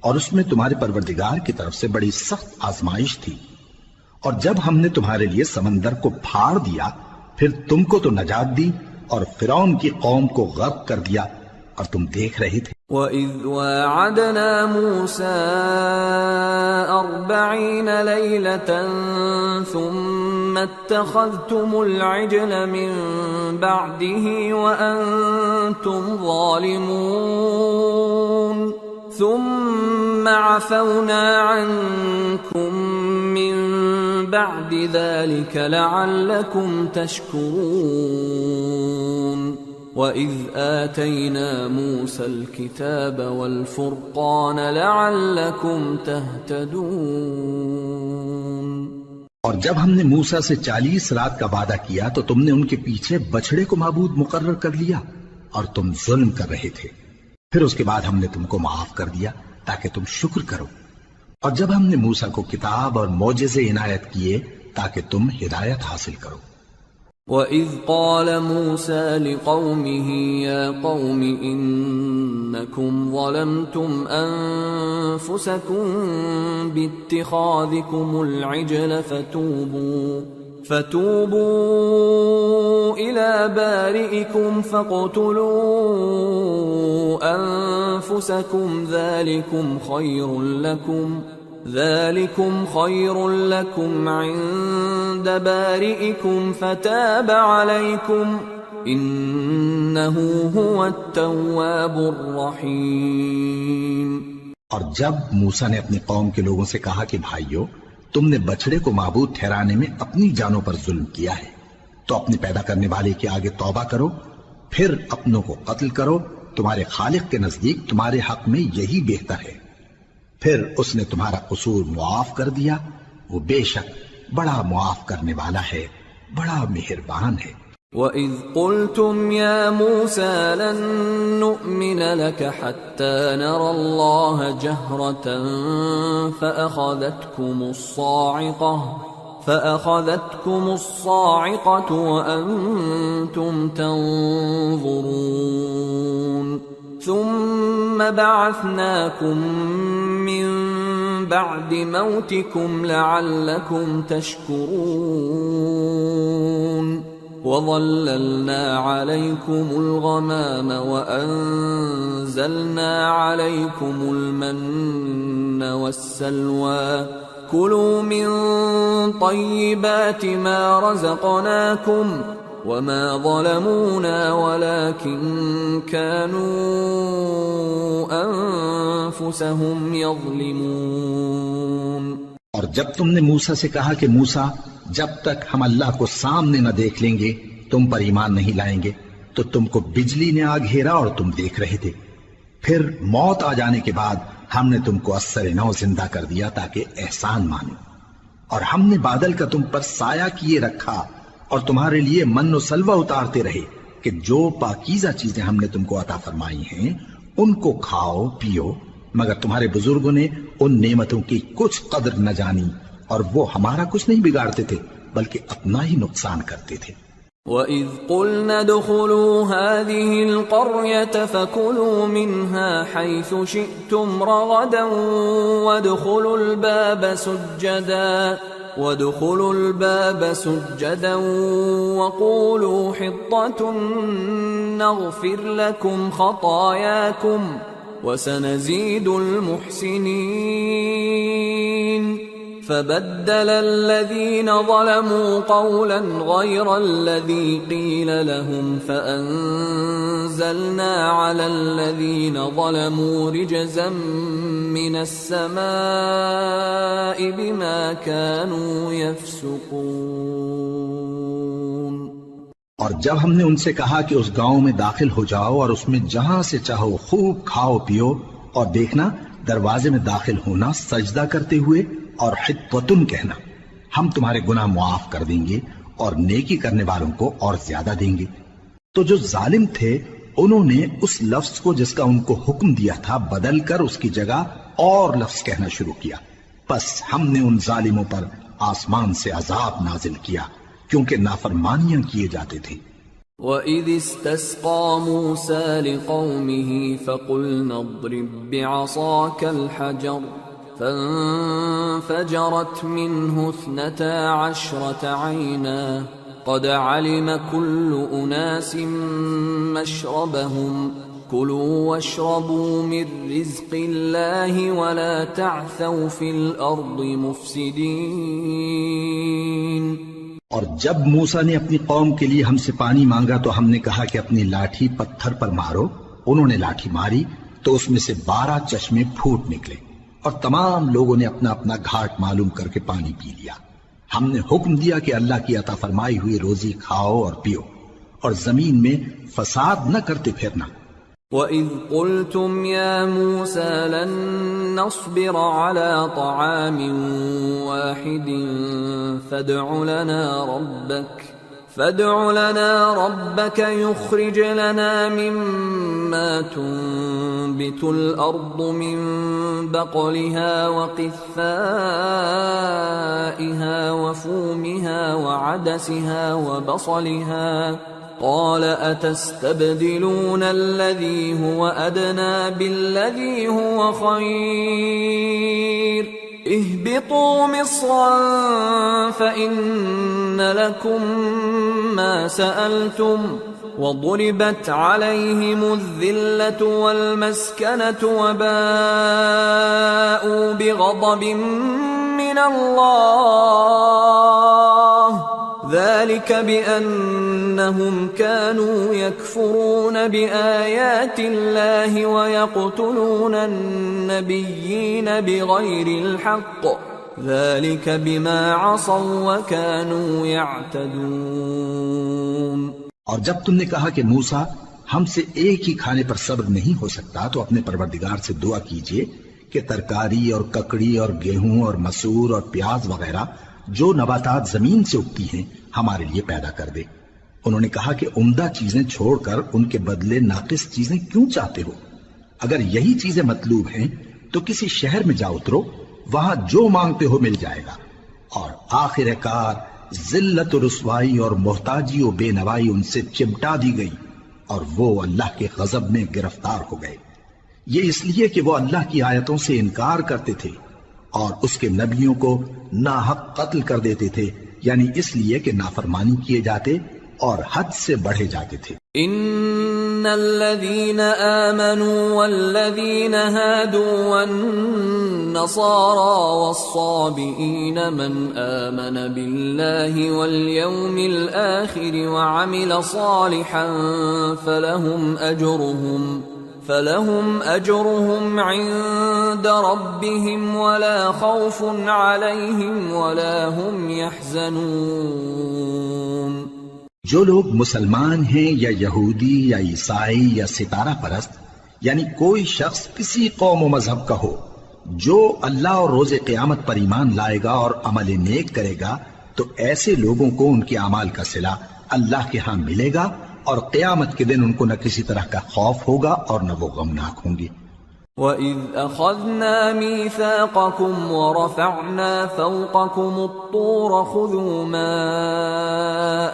اور اس میں تمہارے پروردگار کی طرف سے بڑی سخت آزمائش تھی۔ اور جب ہم نے تمہارے لیے سمندر کو پھاڑ دیا، پھر تم کو تو نجات دی اور فرعون کی قوم کو غرق کر دیا، اور تم دیکھ رہے تھے۔ وَإِذْ وَاعَدْنَا مُوسَىٰ 40 لَيْلَةً ثُمَّ اتَّخَذْتُمُ الْعِجْلَ مِن بَعْدِهِ وَأَنْتُمْ ظَالِمُونَ ثُمَّ عَفَوْنَا عَنْكُمْ مِن بَعْدِ ذَلِكَ لَعَلَّكُمْ تَشْكُرُونَ۔ وَإِذْ آتَيْنَا مُوسَى الْكِتَابَ وَالْفُرْقَانَ لَعَلَّكُمْ تَهْتَدُونَ۔ اور جب ہم نے موسیٰ سے 40 رات کا وعدہ کیا تو تم نے ان کے پیچھے بچڑے کو معبود مقرر کر لیا، اور تم ظلم کر رہے تھے۔ پھر اس کے بعد ہم نے تم کو معاف کر دیا تاکہ تم شکر کرو۔ اور جب ہم نے موسیٰ کو کتاب اور معجزے عنایت کیے تاکہ تم ہدایت حاصل کرو۔ وَإِذْ قَالَ مُوسَىٰ لِقَوْمِهِ يَا قَوْمِ إِنَّكُمْ ظَلَمْتُمْ أَنفُسَكُمْ بِاتِّخَاذِكُمُ الْعِجْلَ فَتُوبُوا إِلَىٰ بَارِئِكُمْ فَاقْتُلُوا أَنفُسَكُمْ ذَلِكُمْ خَيْرٌ لَكُمْ عِندَ بَارِئِكُمْ فَتَابَ عَلَيْكُمْ إِنَّهُ هُوَ التَّوَّابُ الرَّحِيمُ۔ اور جب موسیٰ نے اپنی قوم کے لوگوں سے کہا کہ بھائیو، تم نے بچڑے کو معبود ٹھہرانے میں اپنی جانوں پر ظلم کیا ہے، تو اپنے پیدا کرنے والے کے آگے توبہ کرو، پھر اپنوں کو قتل کرو، تمہارے خالق کے نزدیک تمہارے حق میں یہی بہتر ہے۔ پھر اس نے تمہارا قصور معاف کر دیا، وہ بے شک بڑا معاف کرنے والا ہے، بڑا مہربان ہے۔ وَإِذْ قُلْتُمْ يَا مُوسَىٰ لَن نُّؤْمِنَ لَكَ حَتَّىٰ نَرَى اللَّهَ جَهْرَةً فَأَخَذَتْكُمُ فأخذتكم الصاعقة وأنتم تنظرون ثم بعثناكم من بعد موتكم لعلكم تشكرون وظللنا عليكم الغمام وأنزلنا عليكم المن والسلوى كلوا من طيبات ما رزقناكم وما ظلمونا ولكن كانوا أنفسهم يظلمون۔ اور جب تم نے موسیٰ سے کہا کہ موسیٰ جب تک ہم اللہ کو سامنے نہ دیکھ لیں گے تم پر ایمان نہیں لائیں گے، تو تم کو بجلی نے آ گھیرا اور تم دیکھ رہے تھے، پھر موت آ جانے کے بعد ہم نے تم کو اثر نو زندہ کر دیا تاکہ احسان مانو، اور ہم نے بادل کا تم پر سایہ کیے رکھا اور تمہارے لیے من و سلوہ اتارتے رہے کہ جو پاکیزہ چیزیں ہم نے تم کو عطا فرمائی ہیں ان کو کھاؤ پیو، مگر تمہارے بزرگوں نے ان نعمتوں کی کچھ قدر نہ جانی اور وہ ہمارا کچھ نہیں بگاڑتے تھے بلکہ اپنا ہی نقصان کرتے تھے۔ وَإِذْ قُلْنَا ادْخُلُوا هَٰذِهِ الْقَرْيَةَ فَكُلُوا مِنْهَا حَيْثُ شِئْتُمْ رَغَدًا وَادْخُلُوا الْبَابَ سُجَّدًا وَقُولُوا حِطَّةٌ نَغْفِرْ لَكُمْ خَطَايَاكُمْ وَسَنَزِيدُ الْمُحْسِنِينَ فبدل الذين ظلموا قولا غير الذي قيل لهم فأنزلنا على الذين ظلموا رجزا من السماء بما كانوا يفسقون۔ اور جب ہم نے ان سے کہا کہ اس گاؤں میں داخل ہو جاؤ اور اس میں جہاں سے چاہو خوب کھاؤ پیو، اور دیکھنا دروازے میں داخل ہونا سجدہ کرتے ہوئے اور حطوتن کہنا، ہم تمہارے گناہ معاف کر دیں گے اور نیکی کرنے والوں کو اور زیادہ دیں گے۔ تو جو ظالم تھے انہوں نے اس لفظ کو جس کا ان کو حکم دیا تھا بدل کر اس کی جگہ اور لفظ کہنا شروع کیا، پس ہم نے ان ظالموں پر آسمان سے عذاب نازل کیا کیونکہ نافرمانیاں کیے جاتے تھے۔ وَإِذِ اسْتَسْقَىٰ مُوسَىٰ لِقَوْمِهِ فَقُلْنَا اضْرِب بِّعَصَاكَ الْحَجَرَ فانفجرت منه 12 عينا قد علم كل أناس مشربهم كلوا واشربوا من رزق الله ولا تعثوا في الأرض مفسدين۔ اور جب موسیٰ نے اپنی قوم کے لیے ہم سے پانی مانگا تو ہم نے کہا کہ اپنی لاٹھی پتھر پر مارو، انہوں نے لاٹھی ماری تو اس میں سے 12 چشمے پھوٹ نکلے اور تمام لوگوں نے اپنا اپنا گھاٹ معلوم کر کے پانی پی لیا۔ ہم نے حکم دیا کہ اللہ کی عطا فرمائی ہوئی روزی کھاؤ اور پیو اور زمین میں فساد نہ کرتے پھرنا۔ وَإِذْ قُلْتُمْ يَا مُوسَىٰ لَن نَّصْبِرَ عَلَىٰ طَعَامٍ وَاحِدٍ فادع لنا ربك يخرج لنا مما تنبت الأرض من بقلها وقثائها وفومها وعدسها وبصلها قال أتستبدلون الذي هو أدنى بالذي هو خير اهبطوا مصرا فإن لكم ما سألتم وضربت عليهم الذلة والمسكنة وباءوا بغضب من الله ذلك بأنهم كانوا يكفرون بآيات الله ويقتلون النبيين بغير الحق ذلك بما عصوا وكانوا يعتدون۔ اور جب تم نے کہا کہ موسیٰ ہم سے ایک ہی کھانے پر صبر نہیں ہو سکتا تو اپنے پروردگار سے دعا کیجئے کہ ترکاری اور ککڑی اور گیہوں اور مسور اور پیاز وغیرہ جو نباتات زمین سے اگتی ہیں ہمارے لیے پیدا کر دے۔ انہوں نے کہا کہ عمدہ چیزیں چھوڑ کر ان کے بدلے ناقص چیزیں کیوں چاہتے ہو؟ اگر یہی چیزیں مطلوب ہیں تو کسی شہر میں جا اترو، وہاں جو مانگتے ہو مل جائے گا، اور آخر کار ذلت و رسوائی اور محتاجی و بے نوائی ان سے چمٹا دی گئی اور وہ اللہ کے غضب میں گرفتار ہو گئے، یہ اس لیے کہ وہ اللہ کی آیتوں سے انکار کرتے تھے اور اس کے نبیوں کو ناحق قتل کر دیتے تھے، یعنی اس لیے کہ نافرمانی کیے جاتے اور حد سے بڑھے جاتے تھے۔ ان الذين آمنوا والذين هادوا والنصارى والصابئين من آمن بالله واليوم الآخر وعمل صالحا فلهم أجرهم عند ربهم ولا خوف عليهم ولا هم يحزنون۔ جو لوگ مسلمان ہیں یا یہودی یا عیسائی یا ستارہ پرست، یعنی کوئی شخص کسی قوم و مذہب کا ہو، جو اللہ اور روز قیامت پر ایمان لائے گا اور عمل نیک کرے گا تو ایسے لوگوں کو ان کے اعمال کا صلہ اللہ کے ہاں ملے گا اور قیامت کے دن ان کو نہ کسی طرح کا خوف ہوگا اور نہ وہ غمناک ہوں گے۔ وَإِذْ أَخَذْنَا مِيثَاقَكُمْ وَرَفَعْنَا فَوْقَكُمُ الطُّورَ خُذُوا مَا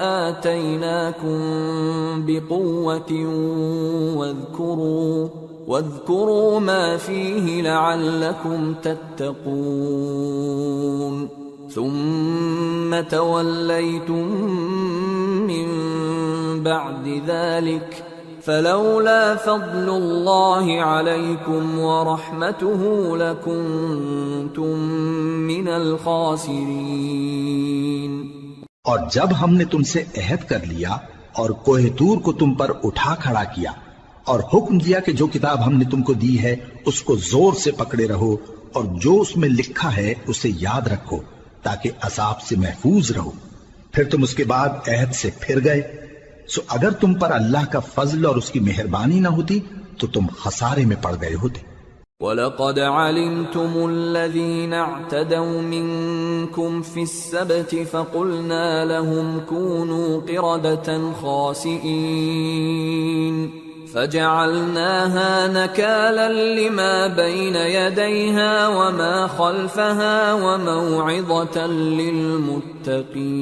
آتَيْنَاكُمْ بِقُوَّةٍ وَاذْكُرُوا مَا فِيهِ لَعَلَّكُمْ تَتَّقُونَ ثُمَّ تَوَلَّيْتُمْ مِنْ بَعْدِ ذَلِكَ فلولا فضل اللہ علیکم ورحمتہ لکنتم من الخاسرین۔ اور جب ہم نے تم سے عہد کر لیا اور کوہ طور کو تم پر اٹھا کھڑا کیا اور حکم دیا کہ جو کتاب ہم نے تم کو دی ہے اس کو زور سے پکڑے رہو اور جو اس میں لکھا ہے اسے یاد رکھو تاکہ عذاب سے محفوظ رہو، پھر تم اس کے بعد عہد سے پھر گئے، سو اگر تم پر اللہ کا فضل اور اس کی مہربانی نہ ہوتی تو تم خسارے میں پڑ گئے ہوتے۔ وَلَقَدْ عَلِمْتُمُ الَّذِينَ اعْتَدَوْا مِنْكُمْ فِي السَّبْتِ فَقُلْنَا لَهُمْ كُونُوا قِرَدَةً خَاسِئِينَ فَجَعَلْنَاهَا نَكَالًا لِمَا بَيْنَ يَدَيْهَا وَمَا خَلْفَهَا وَمَوْعِظَةً لِلْمُتَّقِينَ۔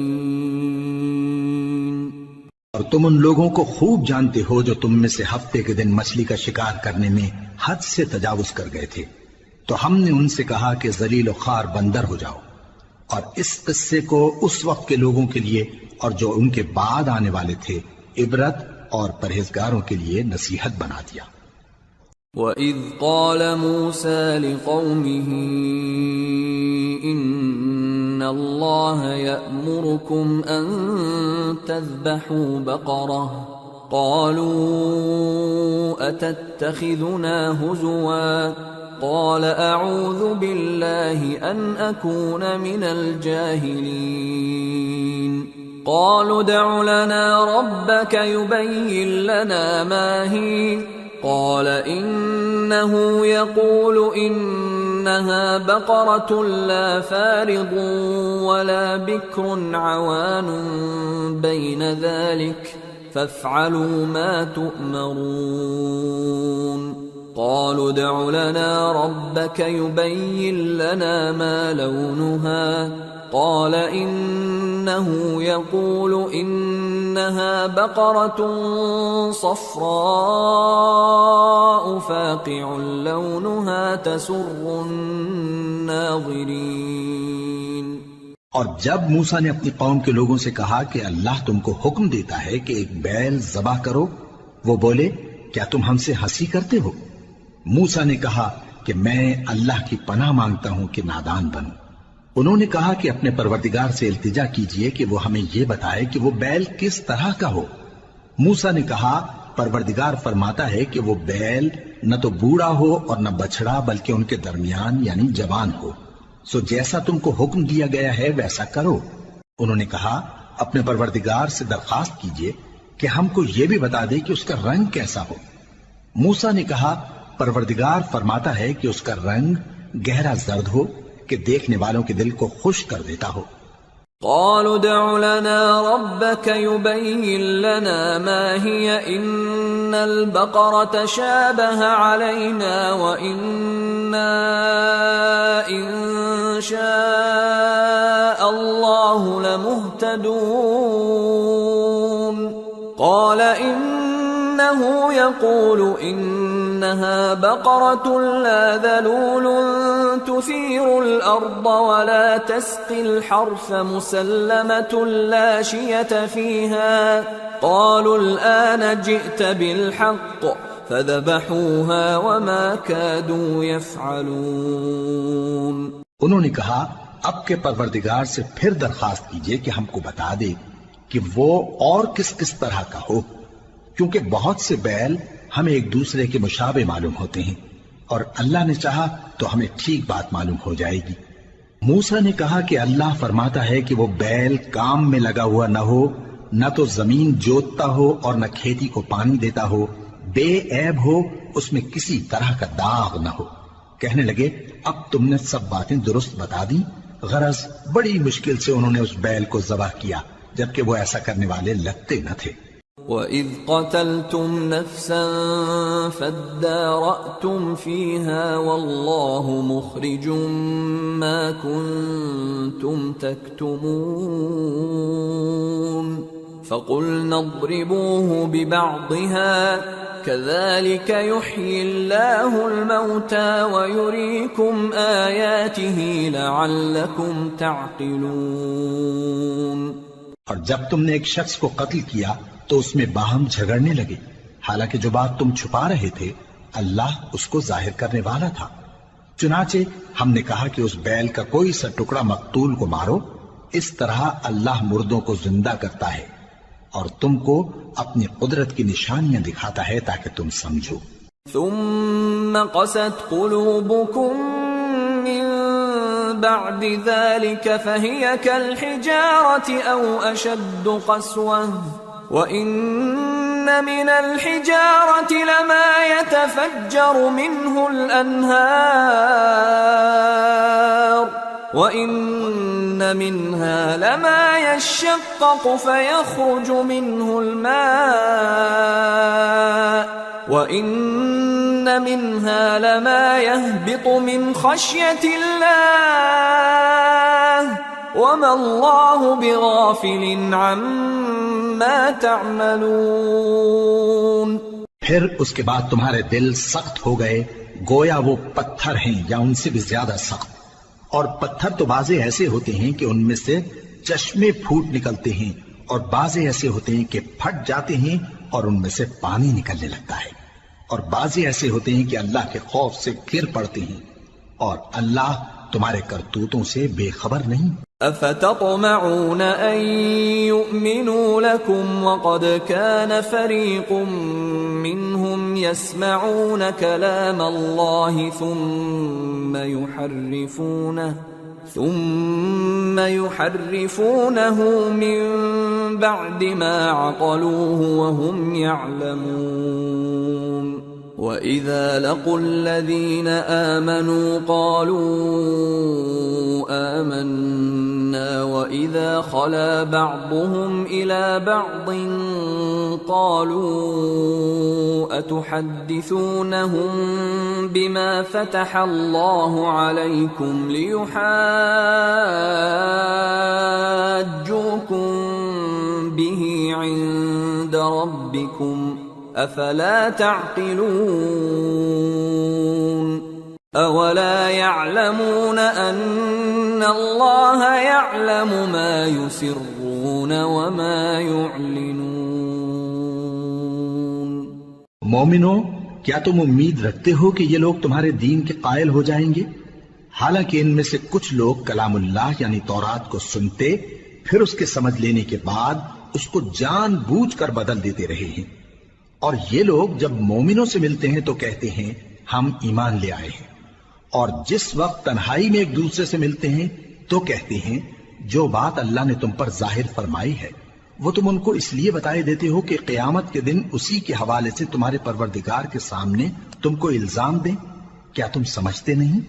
اور تم ان لوگوں کو خوب جانتے ہو جو تم میں سے ہفتے کے دن مچھلی کا شکار کرنے میں حد سے تجاوز کر گئے تھے، تو ہم نے ان سے کہا کہ ذلیل و خوار بندر ہو جاؤ، اور اس قصے کو اس وقت کے لوگوں کے لیے اور جو ان کے بعد آنے والے تھے عبرت اور پرہیزگاروں کے لیے نصیحت بنا دیا۔ وَإِذْ قَالَ مُوسَى لِقَوْمِهِ إِنَّ اللَّهَ يَأْمُرُكُمْ أَن تَذْبَحُوا بَقَرَةً قَالُوا أَتَتَّخِذُنَا هُزُوًا قَالَ أَعُوذُ بِاللَّهِ أَنْ أَكُونَ مِنَ الْجَاهِلِينَ قَالُوا ادْعُ لَنَا رَبَّكَ يُبَيِّن لَّنَا مَا هِيَ قال إنه يقول إنها بقرة لا فارض ولا بكر عوان بين ذلك فافعلوا ما تؤمرون قالوا ادع لنا ربك يبين لنا ما لونها قال إنه يقول إنها بقرة صفراء فاقع لونها تسر الناظرين۔ اور جب موسیٰ نے اپنی قوم کے لوگوں سے کہا کہ اللہ تم کو حکم دیتا ہے کہ ایک بیل ذبح کرو، وہ بولے کیا تم ہم سے ہنسی کرتے ہو؟ موسیٰ نے کہا کہ میں اللہ کی پناہ مانگتا ہوں کہ نادان بنوں۔ انہوں نے کہا کہ اپنے پروردگار سے التجا کیجئے کہ وہ ہمیں یہ بتائے کہ وہ بیل کس طرح کا ہو۔ موسیٰ نے کہا پروردگار فرماتا ہے کہ وہ بیل نہ تو بوڑھا ہو اور نہ بچڑا بلکہ ان کے درمیان یعنی جوان ہو، سو جیسا تم کو حکم دیا گیا ہے ویسا کرو۔ انہوں نے کہا اپنے پروردگار سے درخواست کیجئے کہ ہم کو یہ بھی بتا دے کہ اس کا رنگ کیسا ہو۔ موسیٰ نے کہا پروردگار فرماتا ہے کہ اس کا رنگ گہرا زرد ہو کہ دیکھنے والوں کے دل کو خوش کر دیتا ہو۔ قالوا ادع لنا ربك يبين لنا ما هي إن البقرة شابه علينا وإنا إن شاء مهتدون قال إنه يقول إنها بقرة لا ذلول تثير الأرض ولا تسقي الحرث مسلمة لا شية فيها قالوا الآن جئت بالحق فذبحوها وما كادوا يفعلون. انہوں نے کہا اب کے پروردگار سے پھر درخواست کیجئے کہ ہم کو بتا دے کہ وہ اور کس کس طرح کا ہو، کیونکہ بہت سے بیل ہمیں ایک دوسرے کے مشابہ معلوم ہوتے ہیں، اور اللہ نے چاہا تو ہمیں ٹھیک بات معلوم ہو جائے گی. موسیٰ نے کہا کہ اللہ فرماتا ہے کہ وہ بیل کام میں لگا ہوا نہ ہو، نہ تو زمین جوتتا ہو اور نہ کھیتی کو پانی دیتا ہو، بے عیب ہو، اس میں کسی طرح کا داغ نہ ہو. کہنے لگے اب تم نے سب باتیں درست بتا دی. غرض بڑی مشکل سے انہوں نے اس بیل کو ذبح کیا، جبکہ وہ ایسا کرنے والے لگتے نہ تھے. وَإِذْ قَتَلْتُمْ نَفْسًا فَادَّارَأْتُمْ فِيهَا وَاللَّهُ مُخْرِجٌ مَا كُنْتُمْ تَكْتُمُونَ فَقُلْنَا اضْرِبُوهُ بِبَعْضِهَا كَذَلِكَ يُحْيِي اللَّهُ الْمَوْتَى وَيُرِيكُمْ آيَاتِهِ لَعَلَّكُمْ تَعْقِلُونَ. اور جب تم نے ایک شخص کو قتل کیا تو اس میں باہم جھگڑنے لگے، حالانکہ جو بات تم چھپا رہے تھے اللہ اس کو ظاہر کرنے والا تھا. چنانچہ ہم نے کہا کہ اس بیل کا کوئی سا ٹکڑا مقتول کو مارو، اس طرح اللہ مردوں کو زندہ کرتا ہے اور تم کو اپنی قدرت کی نشانیاں دکھاتا ہے تاکہ تم سمجھو. ثم قست قلوبكم من بعد ذلك فهي كالحجارة أو أشد قسوة وإن من الحجارة لما يتفجر منه الأنهار وَإِنَّ مِنْهَا لَمَا يَشَّقَّقُ فَيَخْرُجُ مِنْهُ الْمَاءُ وَإِنَّ مِنْهَا لَمَا يَهْبِطُ مِنْ خَشْيَةِ اللَّهِ وَمَا اللَّهُ بِغَافِلٍ عَمَّا تَعْمَلُونَ. پھر اس کے بعد تمہارے دل سخت ہو گئے گویا وہ پتھر ہیں یا ان سے بھی زیادہ سخت. اور پتھر تو بعضے ایسے ہوتے ہیں کہ ان میں سے چشمے پھوٹ نکلتے ہیں، اور بعضے ایسے ہوتے ہیں کہ پھٹ جاتے ہیں اور ان میں سے پانی نکلنے لگتا ہے، اور بعضے ایسے ہوتے ہیں کہ اللہ کے خوف سے گر پڑتے ہیں، اور اللہ تمہارے کرتوتوں سے بے خبر نہیں. افتطمعون ان يؤمنوا لكم وقد كان فريق منهم يسمعون كلام الله ثم يحرفونه من بعد ما عقلوه وهم يعلمون. وَإِذَا لَقُوا الَّذِينَ آمَنُوا قَالُوا آمَنَّا وَإِذَا خَلَا بَعْضُهُمْ إِلَى بَعْضٍ قَالُوا أَتُحَدِّثُونَهُم بِمَا فَتَحَ اللَّهُ عَلَيْكُمْ لِيُحَاجُّوكُم بِهِ عِندَ رَبِّكُمْ افلا تعقلون. اولا يعلمون ان الله يعلم ما يسرون وما يعلنون. مومنو، کیا تم امید رکھتے ہو کہ یہ لوگ تمہارے دین کے قائل ہو جائیں گے؟ حالانکہ ان میں سے کچھ لوگ کلام اللہ یعنی تورات کو سنتے پھر اس کے سمجھ لینے کے بعد اس کو جان بوجھ کر بدل دیتے رہے ہیں. اور یہ لوگ جب مومنوں سے ملتے ہیں تو کہتے ہیں ہم ایمان لے آئے ہیں، اور جس وقت تنہائی میں ایک دوسرے سے ملتے ہیں تو کہتے ہیں جو بات اللہ نے تم پر ظاہر فرمائی ہے وہ تم ان کو اس لیے بتائے دیتے ہو کہ قیامت کے دن اسی کے حوالے سے تمہارے پروردگار کے سامنے تم کو الزام دیں. کیا تم سمجھتے نہیں؟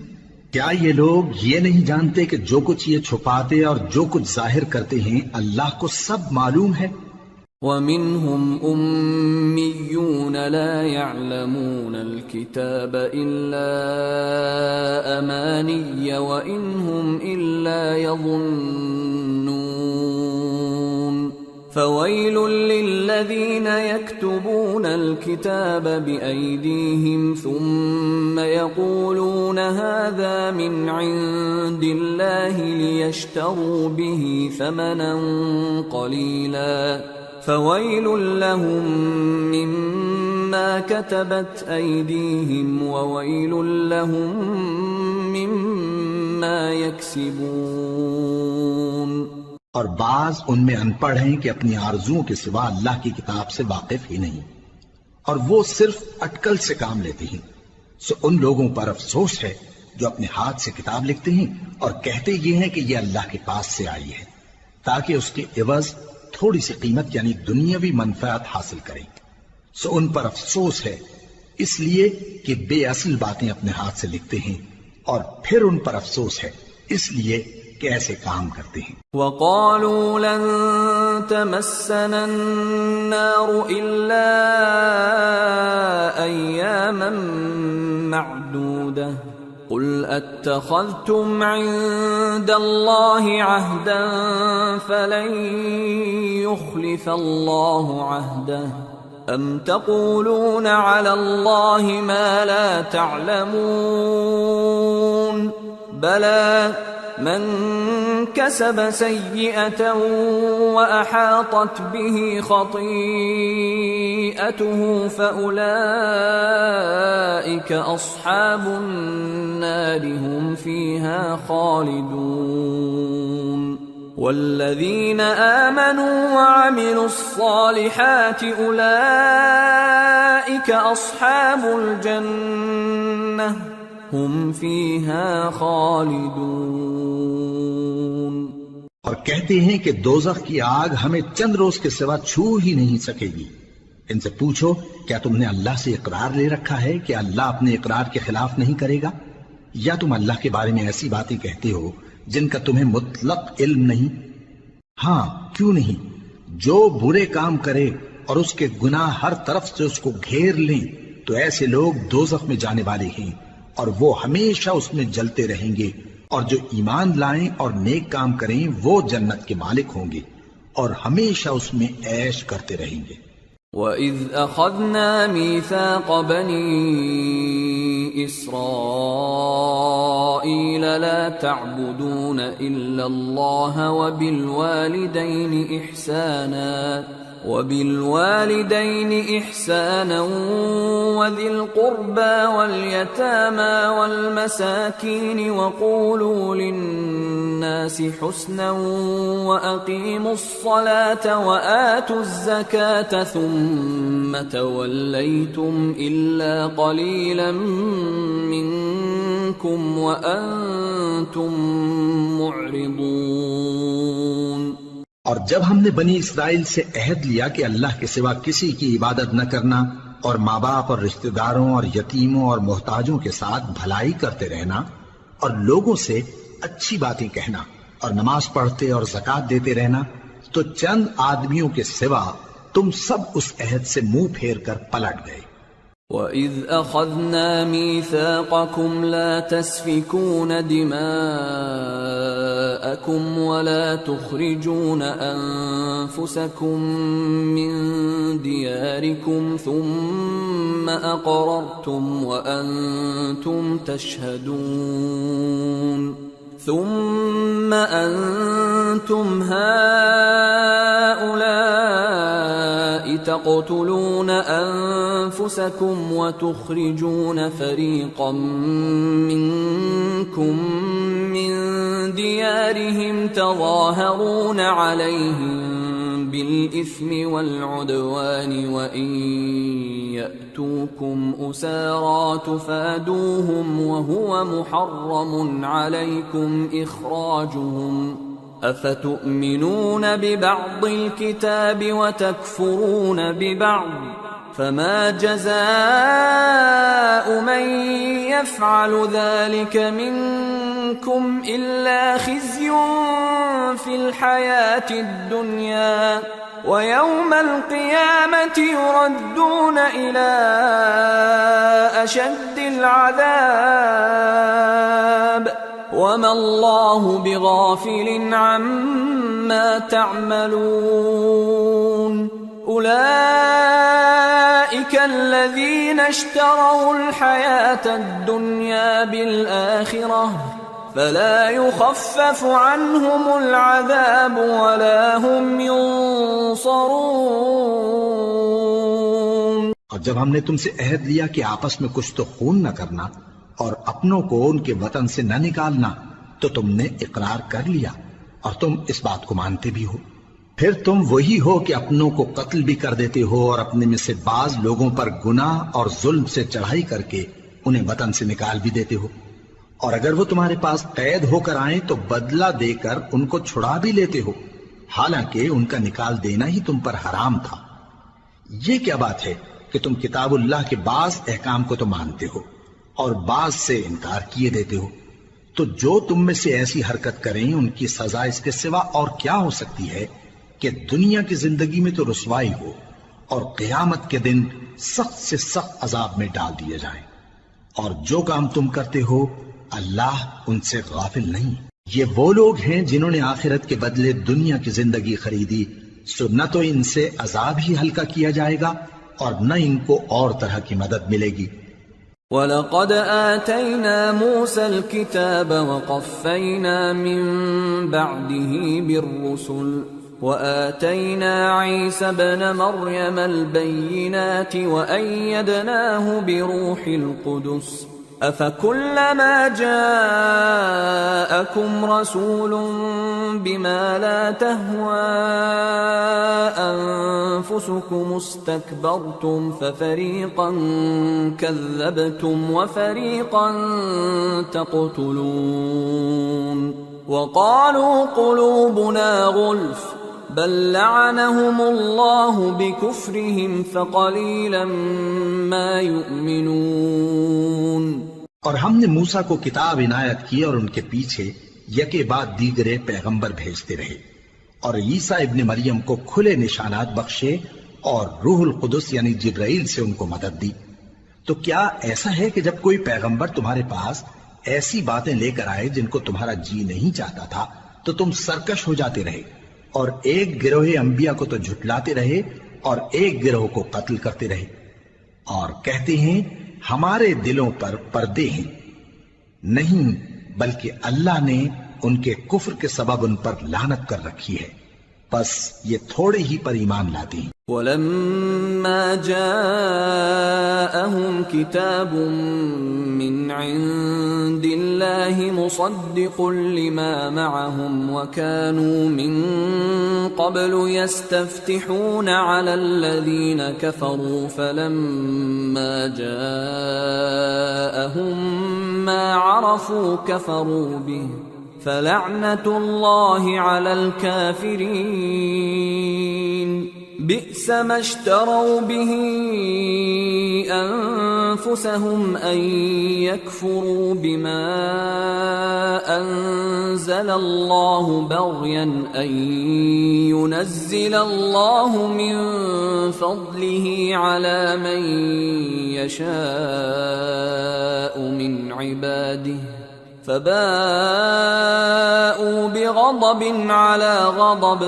کیا یہ لوگ یہ نہیں جانتے کہ جو کچھ یہ چھپاتے اور جو کچھ ظاہر کرتے ہیں اللہ کو سب معلوم ہے؟ وَمِنْهُمْ أُمِّيُّونَ لَا يَعْلَمُونَ الْكِتَابَ إِلَّا أَمَانِيَّ وَإِنْ هُمْ إِلَّا يَظُنُّونَ. فويل للذين يكتبون الكتاب بأيديهم ثم يقولون هذا من عند الله ليشتروا به ثمنا قليلا فويل لهم مما كتبت أيديهم وويل لهم مما يكسبون۔ اور بعض ان میں ان پڑھ ہیں کہ اپنی آرزوؤں کے سوا اللہ کی کتاب سے واقف ہی نہیں، اور وہ صرف اٹکل سے کام لیتے ہیں۔ سو ان لوگوں پر افسوس ہے جو اپنے ہاتھ سے کتاب لکھتے ہیں اور کہتے یہ ہیں کہ یہ اللہ کے پاس سے آئی ہے، تاکہ اس کے عوض تھوڑی سی قیمت یعنی دنیاوی منفعت حاصل کریں۔ سو ان پر افسوس ہے اس لیے کہ بے اصل باتیں اپنے ہاتھ سے لکھتے ہیں، اور پھر ان پر افسوس ہے اس لیے کہ ایسے کام کرتے ہیں۔ وَقَالُوا لَن تَمَسَّنَا النَّارُ إِلَّا أَيَّامًا مَّعْدُودَةً قُلْ أَتَّخَذْتُمْ عِندَ اللَّهِ عَهْدًا فَلَن يُخْلِفَ اللَّهُ عَهْدَهُ أَمْ تَقُولُونَ عَلَى اللَّهِ مَا لَا تَعْلَمُونَ بَلَى من كسب سيئة وأحاطت به خطيئته فأولئك أصحاب النار هم فيها خالدون والذين آمنوا وعملوا الصالحات أولئك أصحاب الجنة ہم فیہا خالدون۔ اور کہتے ہیں کہ دوزخ کی آگ ہمیں چند روز کے سوا چھو ہی نہیں سکے گی۔ ان سے پوچھو کیا تم نے اللہ سے اقرار لے رکھا ہے کہ اللہ اپنے اقرار کے خلاف نہیں کرے گا، یا تم اللہ کے بارے میں ایسی باتیں کہتے ہو جن کا تمہیں مطلق علم نہیں؟ ہاں کیوں نہیں، جو برے کام کرے اور اس کے گناہ ہر طرف سے اس کو گھیر لیں تو ایسے لوگ دوزخ میں جانے والے ہیں، اور وہ ہمیشہ اس میں جلتے رہیں گے، اور جو ایمان لائیں اور نیک کام کریں وہ جنت کے مالک ہوں گے اور ہمیشہ اس میں عیش کرتے رہیں گے۔ وَإِذْ أَخَذْنَا مِيثَاقَ بَنِي إِسْرَائِيلَ لَا تَعْبُدُونَ إِلَّا اللَّهَ وَبِالْوَالِدَيْنِ إِحْسَانًا وَذِي الْقُرْبَى وَالْيَتَامَى وَالْمَسَاكِينِ وَقُولُوا لِلنَّاسِ حُسْنًا وَأَقِيمُوا الصَّلَاةَ وَآتُوا الزَّكَاةَ ثُمَّ تَوَلَّيْتُمْ إِلَّا قَلِيلًا مِّنكُمْ وَأَنتُمْ مُعْرِضُونَ۔ اور جب ہم نے بنی اسرائیل سے عہد لیا کہ اللہ کے سوا کسی کی عبادت نہ کرنا، اور ماں باپ اور رشتہ داروں اور یتیموں اور محتاجوں کے ساتھ بھلائی کرتے رہنا، اور لوگوں سے اچھی باتیں کہنا، اور نماز پڑھتے اور زکوٰۃ دیتے رہنا، تو چند آدمیوں کے سوا تم سب اس عہد سے منہ پھیر کر پلٹ گئے۔ وَإِذْ أَخَذْنَا مِيثَاقَكُمْ لَا تَسْفِكُونَ دِمَاءَكُمْ وَلَا تُخْرِجُونَ أَنفُسَكُمْ مِنْ دِيَارِكُمْ ثُمَّ أَقْرَرْتُمْ وَأَنْتُمْ تَشْهَدُونَ ثُمَّ أَنْتُمْ هَؤُلَاءِ تَقْتُلُونَ أَنفُسَكُمْ وَتُخْرِجُونَ فَرِيقًا مِّنكُمْ مِنْ دِيَارِهِمْ تَظَاهَرُونَ عَلَيْهِمْ بِالْإِثْمِ وَالْعُدْوَانِ وَإِنْ يَأْتُوكُمْ أُسَارَى تُفَادُوهُمْ وَهُوَ مُحَرَّمٌ عَلَيْكُمْ إِخْرَاجُهُمْ أَفَتُؤْمِنُونَ بِبَعْضِ الْكِتَابِ وَتَكْفُرُونَ بِبَعْضٍ فَمَا جَزَاءُ مَنْ يَفْعَلُ ذَلِكَ مِنْكُمْ إِلَّا خِزْيٌ فِي الْحَيَاةِ الدُّنْيَا وَيَوْمَ الْقِيَامَةِ يُرَدُّونَ إِلَى أَشَدِّ الْعَذَابِ وما الله بغافل عما تعملون أولئك الذين اشتروا الحياة الدنيا بالآخرة فلا يخفف عنهم العذاب ولا هم ينصرون۔ اور جب ہم نے تم سے عہد لیا کہ آپس میں کچھ تو خون نہ کرنا اور اپنوں کو ان کے وطن سے نہ نکالنا، تو تم نے اقرار کر لیا اور تم اس بات کو مانتے بھی ہو۔ پھر تم وہی ہو کہ اپنوں کو قتل بھی کر دیتے ہو اور اپنے میں سے بعض لوگوں پر گناہ اور ظلم سے چڑھائی کر کے انہیں وطن سے نکال بھی دیتے ہو، اور اگر وہ تمہارے پاس قید ہو کر آئیں تو بدلہ دے کر ان کو چھڑا بھی لیتے ہو، حالانکہ ان کا نکال دینا ہی تم پر حرام تھا۔ یہ کیا بات ہے کہ تم کتاب اللہ کے بعض احکام کو تو مانتے ہو اور بعض سے انکار کیے دیتے ہو؟ تو جو تم میں سے ایسی حرکت کریں ان کی سزا اس کے سوا اور کیا ہو سکتی ہے کہ دنیا کی زندگی میں تو رسوائی ہو اور قیامت کے دن سخت سے سخت عذاب میں ڈال دیے جائیں۔ اور جو کام تم کرتے ہو اللہ ان سے غافل نہیں۔ یہ وہ لوگ ہیں جنہوں نے آخرت کے بدلے دنیا کی زندگی خریدی، سو نہ تو ان سے عذاب ہی ہلکا کیا جائے گا اور نہ ان کو اور طرح کی مدد ملے گی۔ وَلَقَدْ آتَيْنَا مُوسَى الْكِتَابَ وَقَفَّيْنَا مِن بَعْدِهِ بِالرُّسُلِ وَآتَيْنَا عِيسَى ابْنَ مَرْيَمَ الْبَيِّنَاتِ وَأَيَّدْنَاهُ بِرُوحِ الْقُدُسِ أَفَكُلَّمَا جَاءَكُمْ رَسُولٌ بِمَا لَا تَهْوَى أَنفُسُكُمُ اسْتَكْبَرْتُمْ فَفَرِيقًا كَذَّبْتُمْ وَفَرِيقًا تَقْتُلُونَ وَقَالُوا قُلُوبُنَا غُلْفٌ بَل لَّعَنَهُمُ اللَّهُ بِكُفْرِهِمْ فَقَلِيلًا مَّا يُؤْمِنُونَ۔ اور ہم نے موسیٰ کو کتاب عنایت کی اور ان کے پیچھے یکے بعد دیگرے پیغمبر بھیجتے رہے، اور عیسیٰ ابن مریم کو کھلے نشانات بخشے اور روح القدس یعنی جبرائیل سے ان کو مدد دی۔ تو کیا ایسا ہے کہ جب کوئی پیغمبر تمہارے پاس ایسی باتیں لے کر آئے جن کو تمہارا جی نہیں چاہتا تھا تو تم سرکش ہو جاتے رہے، اور ایک گروہ انبیاء کو تو جھٹلاتے رہے اور ایک گروہ کو قتل کرتے رہے، اور کہتے ہیں ہمارے دلوں پر پردے ہیں؟ نہیں، بلکہ اللہ نے ان کے کفر کے سبب ان پر لعنت کر رکھی ہے، پس یہ تھوڑے ہی پر ایمان لاتے ہیں۔ وَلَمَّا جَاءَهُمْ كِتَابٌ مِّنْ عِندِ اللَّهِ مُصَدِّقٌ لِّمَا مَعَهُمْ وَكَانُوا مِن قَبْلُ يَسْتَفْتِحُونَ عَلَى الَّذِينَ كَفَرُوا فَلَمَّا جَاءَهُم مَّا عَرَفُوا كَفَرُوا بِهِ فَلَعْنَةُ اللَّهِ عَلَى الْكَافِرِينَ بئس ما اشتروا به أنفسهم أن يكفروا بما أنزل الله بغيا أن ينزل الله من فضله على من يشاء من عباده فباءوا بغضب على غضب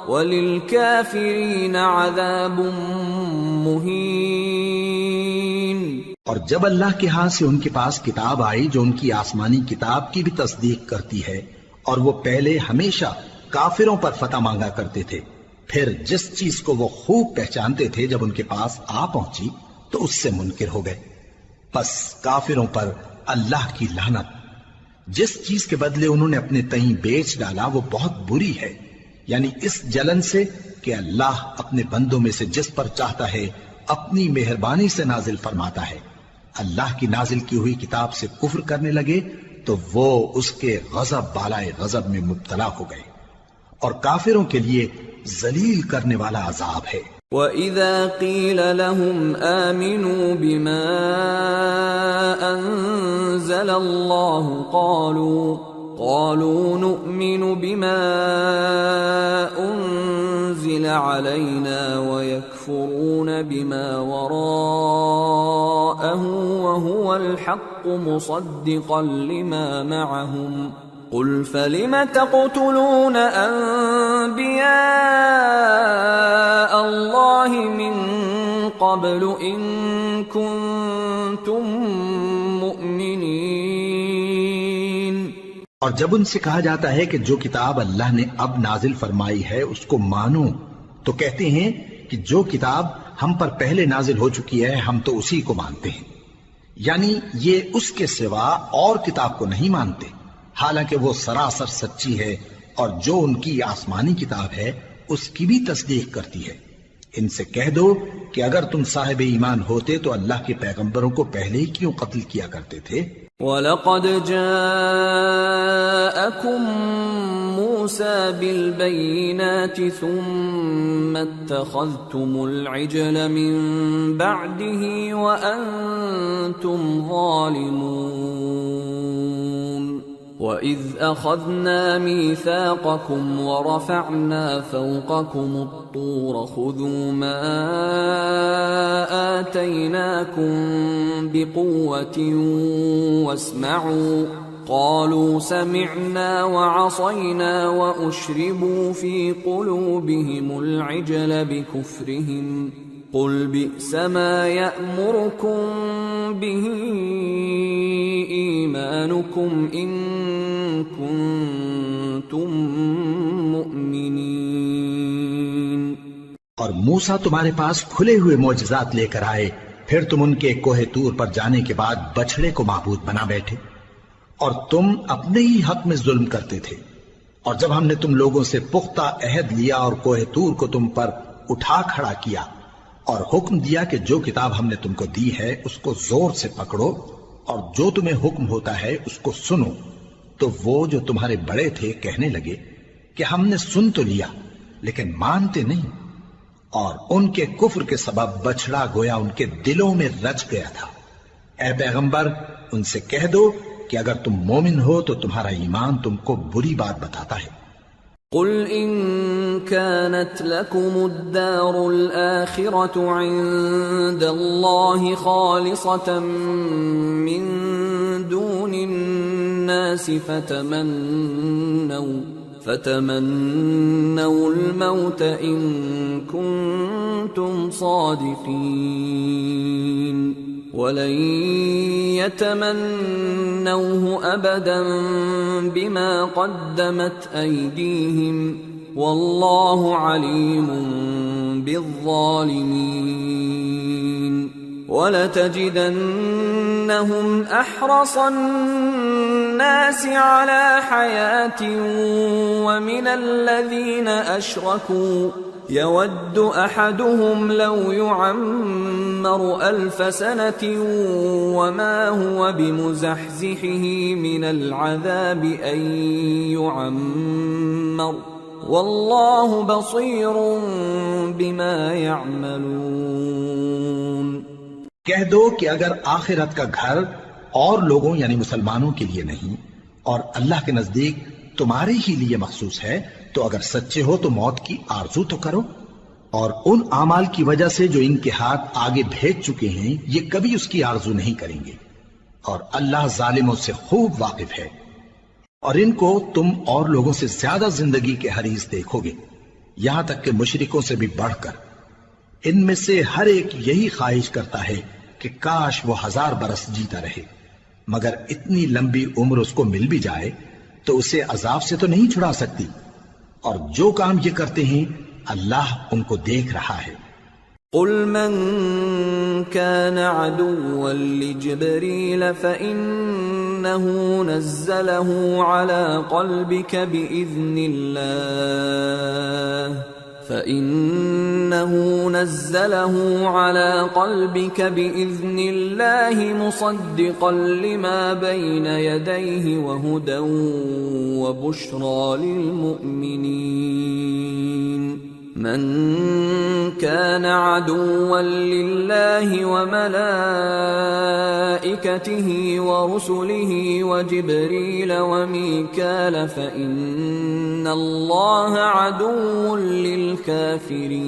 وَلِلْكَافِرِينَ عَذَابٌ مُّهِينٌ۔ اور جب اللہ کے ہاں سے ان کے پاس کتاب آئی جو ان کی آسمانی کتاب کی بھی تصدیق کرتی ہے، اور وہ پہلے ہمیشہ کافروں پر فتح مانگا کرتے تھے، پھر جس چیز کو وہ خوب پہچانتے تھے جب ان کے پاس آ پہنچی تو اس سے منکر ہو گئے، پس کافروں پر اللہ کی لعنت۔ جس چیز کے بدلے انہوں نے اپنے تئیں بیچ ڈالا وہ بہت بری ہے، یعنی اس جلن سے کہ اللہ اپنے بندوں میں سے جس پر چاہتا ہے اپنی مہربانی سے نازل فرماتا ہے۔ اللہ کی نازل کی ہوئی کتاب سے کفر کرنے لگے تو وہ اس کے غضب بالائے غضب میں مبتلا ہو گئے، اور کافروں کے لیے ذلیل کرنے والا عذاب ہے۔ وَإِذَا قِيلَ لَهُمْ آمِنُوا بِمَا أَنزَلَ اللَّهُ قالوا نؤمن بما أنزل علينا ويكفرون بما وراءه وهو الحق مصدقا لما معهم قل فلم تقتلون أنبياء الله من قبل إن كنتم مؤمنين۔ اور جب ان سے کہا جاتا ہے کہ جو کتاب اللہ نے اب نازل فرمائی ہے اس کو مانو، تو کہتے ہیں کہ جو کتاب ہم پر پہلے نازل ہو چکی ہے ہم تو اسی کو مانتے ہیں، یعنی یہ اس کے سوا اور کتاب کو نہیں مانتے، حالانکہ وہ سراسر سچی ہے اور جو ان کی آسمانی کتاب ہے اس کی بھی تصدیق کرتی ہے۔ ان سے کہہ دو کہ اگر تم صاحب ایمان ہوتے تو اللہ کے پیغمبروں کو پہلے ہی کیوں قتل کیا کرتے تھے؟ وَلَقَدْ جَاءَكُمْ مُوسَى بِالْبَيِّنَاتِ ثُمَّ اتَّخَذْتُمُ الْعِجْلَ مِنْ بَعْدِهِ وَأَنْتُمْ ظَالِمُونَ وَإِذْ أَخَذْنَا مِيثَاقَكُمْ وَرَفَعْنَا فَوْقَكُمُ الطُّورَ خُذُوا مَا آتَيْنَاكُمْ بِقُوَّةٍ وَاسْمَعُوا قَالُوا سَمِعْنَا وَعَصَيْنَا وَأُشْرِبُوا فِي قُلُوبِهِمُ الْعِجْلَ بِكُفْرِهِمْ قُلْ بِئْسَ مَا يَأْمُرُكُمْ بِهِ إِيمَانُكُمْ إِن كُنتُم مُّؤْمِنِينَ۔ اور موسیٰ تمہارے پاس کھلے ہوئے معجزات لے کر آئے، پھر تم ان کے کوہ طور پر جانے کے بعد بچڑے کو معبود بنا بیٹھے، اور تم اپنے ہی حق میں ظلم کرتے تھے۔ اور جب ہم نے تم لوگوں سے پختہ عہد لیا اور کوہ طور کو تم پر اٹھا کھڑا کیا اور حکم دیا کہ جو کتاب ہم نے تم کو دی ہے اس کو زور سے پکڑو اور جو تمہیں حکم ہوتا ہے اس کو سنو، تو وہ جو تمہارے بڑے تھے کہنے لگے کہ ہم نے سن تو لیا لیکن مانتے نہیں، اور ان کے کفر کے سبب بچڑا گویا ان کے دلوں میں رچ گیا تھا۔ اے پیغمبر ان سے کہہ دو کہ اگر تم مومن ہو تو تمہارا ایمان تم کو بری بات بتاتا ہے۔ قل إن كانت لكم الدار الآخرة عند الله خالصة من دون الناس فتمنوا الموت إن كنتم صادقين ولن يتمنوه أبدا بما قدمت أيديهم والله عليم بالظالمين ولتجدنهم أحرص الناس على حياة ومن الذين أشركوا يود أحدهم لو يعمر 1000 سنة وما هو بمزحزحه من العذاب أن يعمر والله بصير بما يعملون۔ کہہ دو کہ اگر آخرت کا گھر اور لوگوں یعنی مسلمانوں کے لیے نہیں اور اللہ کے نزدیک تمہارے ہی لیے مخصوص ہے تو اگر سچے ہو تو موت کی آرزو تو کرو، اور ان اعمال کی وجہ سے جو ان کے ہاتھ آگے بھیج چکے ہیں یہ کبھی اس کی آرزو نہیں کریں گے، اور اللہ ظالموں سے خوب واقف ہے۔ اور ان کو تم اور لوگوں سے زیادہ زندگی کے حریص دیکھو گے، یہاں تک کہ مشرکوں سے بھی بڑھ کر۔ ان میں سے ہر ایک یہی خواہش کرتا ہے کہ کاش وہ 1000 برس جیتا رہے، مگر اتنی لمبی عمر اس کو مل بھی جائے تو اسے عذاب سے تو نہیں چھڑا سکتی، اور جو کام یہ کرتے ہیں اللہ ان کو دیکھ رہا ہے۔ قل من كان عدوا لجبريل فإنه نزله على قلبك بإذن الله مصدقا لما بين يديه وهدى وبشرى للمؤمنين من كان عدوا لله وملائكته ورسله وجبريل وميكال فإن الله عدو للكافرين۔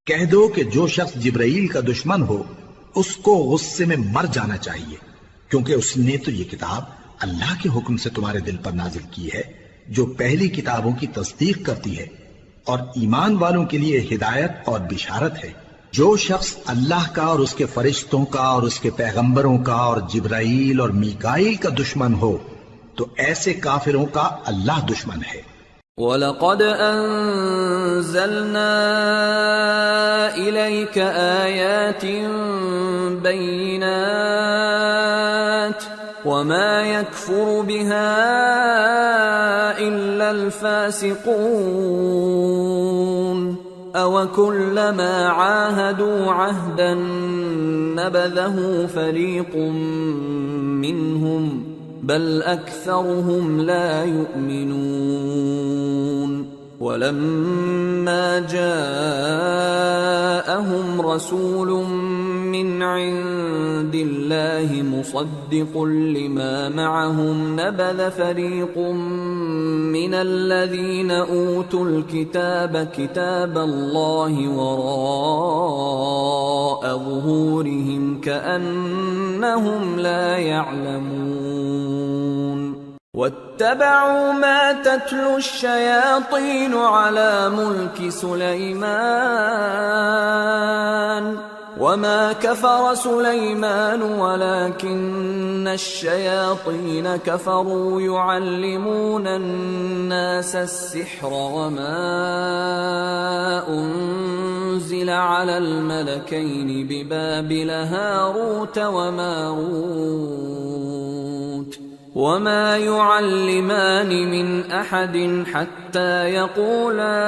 کہہ دو کہ جو شخص جبرائیل کا دشمن ہو اس کو غصے میں مر جانا چاہیے، کیونکہ اس نے تو یہ کتاب اللہ کے حکم سے تمہارے دل پر نازل کی ہے، جو پہلی کتابوں کی تصدیق کرتی ہے اور ایمان والوں کے لیے ہدایت اور بشارت ہے۔ جو شخص اللہ کا اور اس کے فرشتوں کا اور اس کے پیغمبروں کا اور جبرائیل اور میکائیل کا دشمن ہو تو ایسے کافروں کا اللہ دشمن ہے۔ وَلَقَدْ أَنزَلْنَا إِلَيْكَ آيَاتٍ بَيِّنَاتٍ وَمَا يَكْفُرُ بِهَا إِلَّا الْفَاسِقُونَ أَوَكُلَّمَا عَاهَدُوا عَهْدًا نَبَذَهُ فَرِيقٌ مِّنْهُمْ بل أكثرهم لا يؤمنون ولما جاءهم رسول من عند الله مصدق لما معهم نبذ فريق من الذين أوتوا الكتاب كتاب الله وراء ظهورهم كأنهم لا يعلمون واتبعوا ما تتلو الشياطين على ملك سليمان وما كفر سليمان ولكن الشياطين كفروا يعلمون الناس السحر وما أنزل على الملكين ببابل هاروت وماروت وما يعلمان من أحد حتى يقولا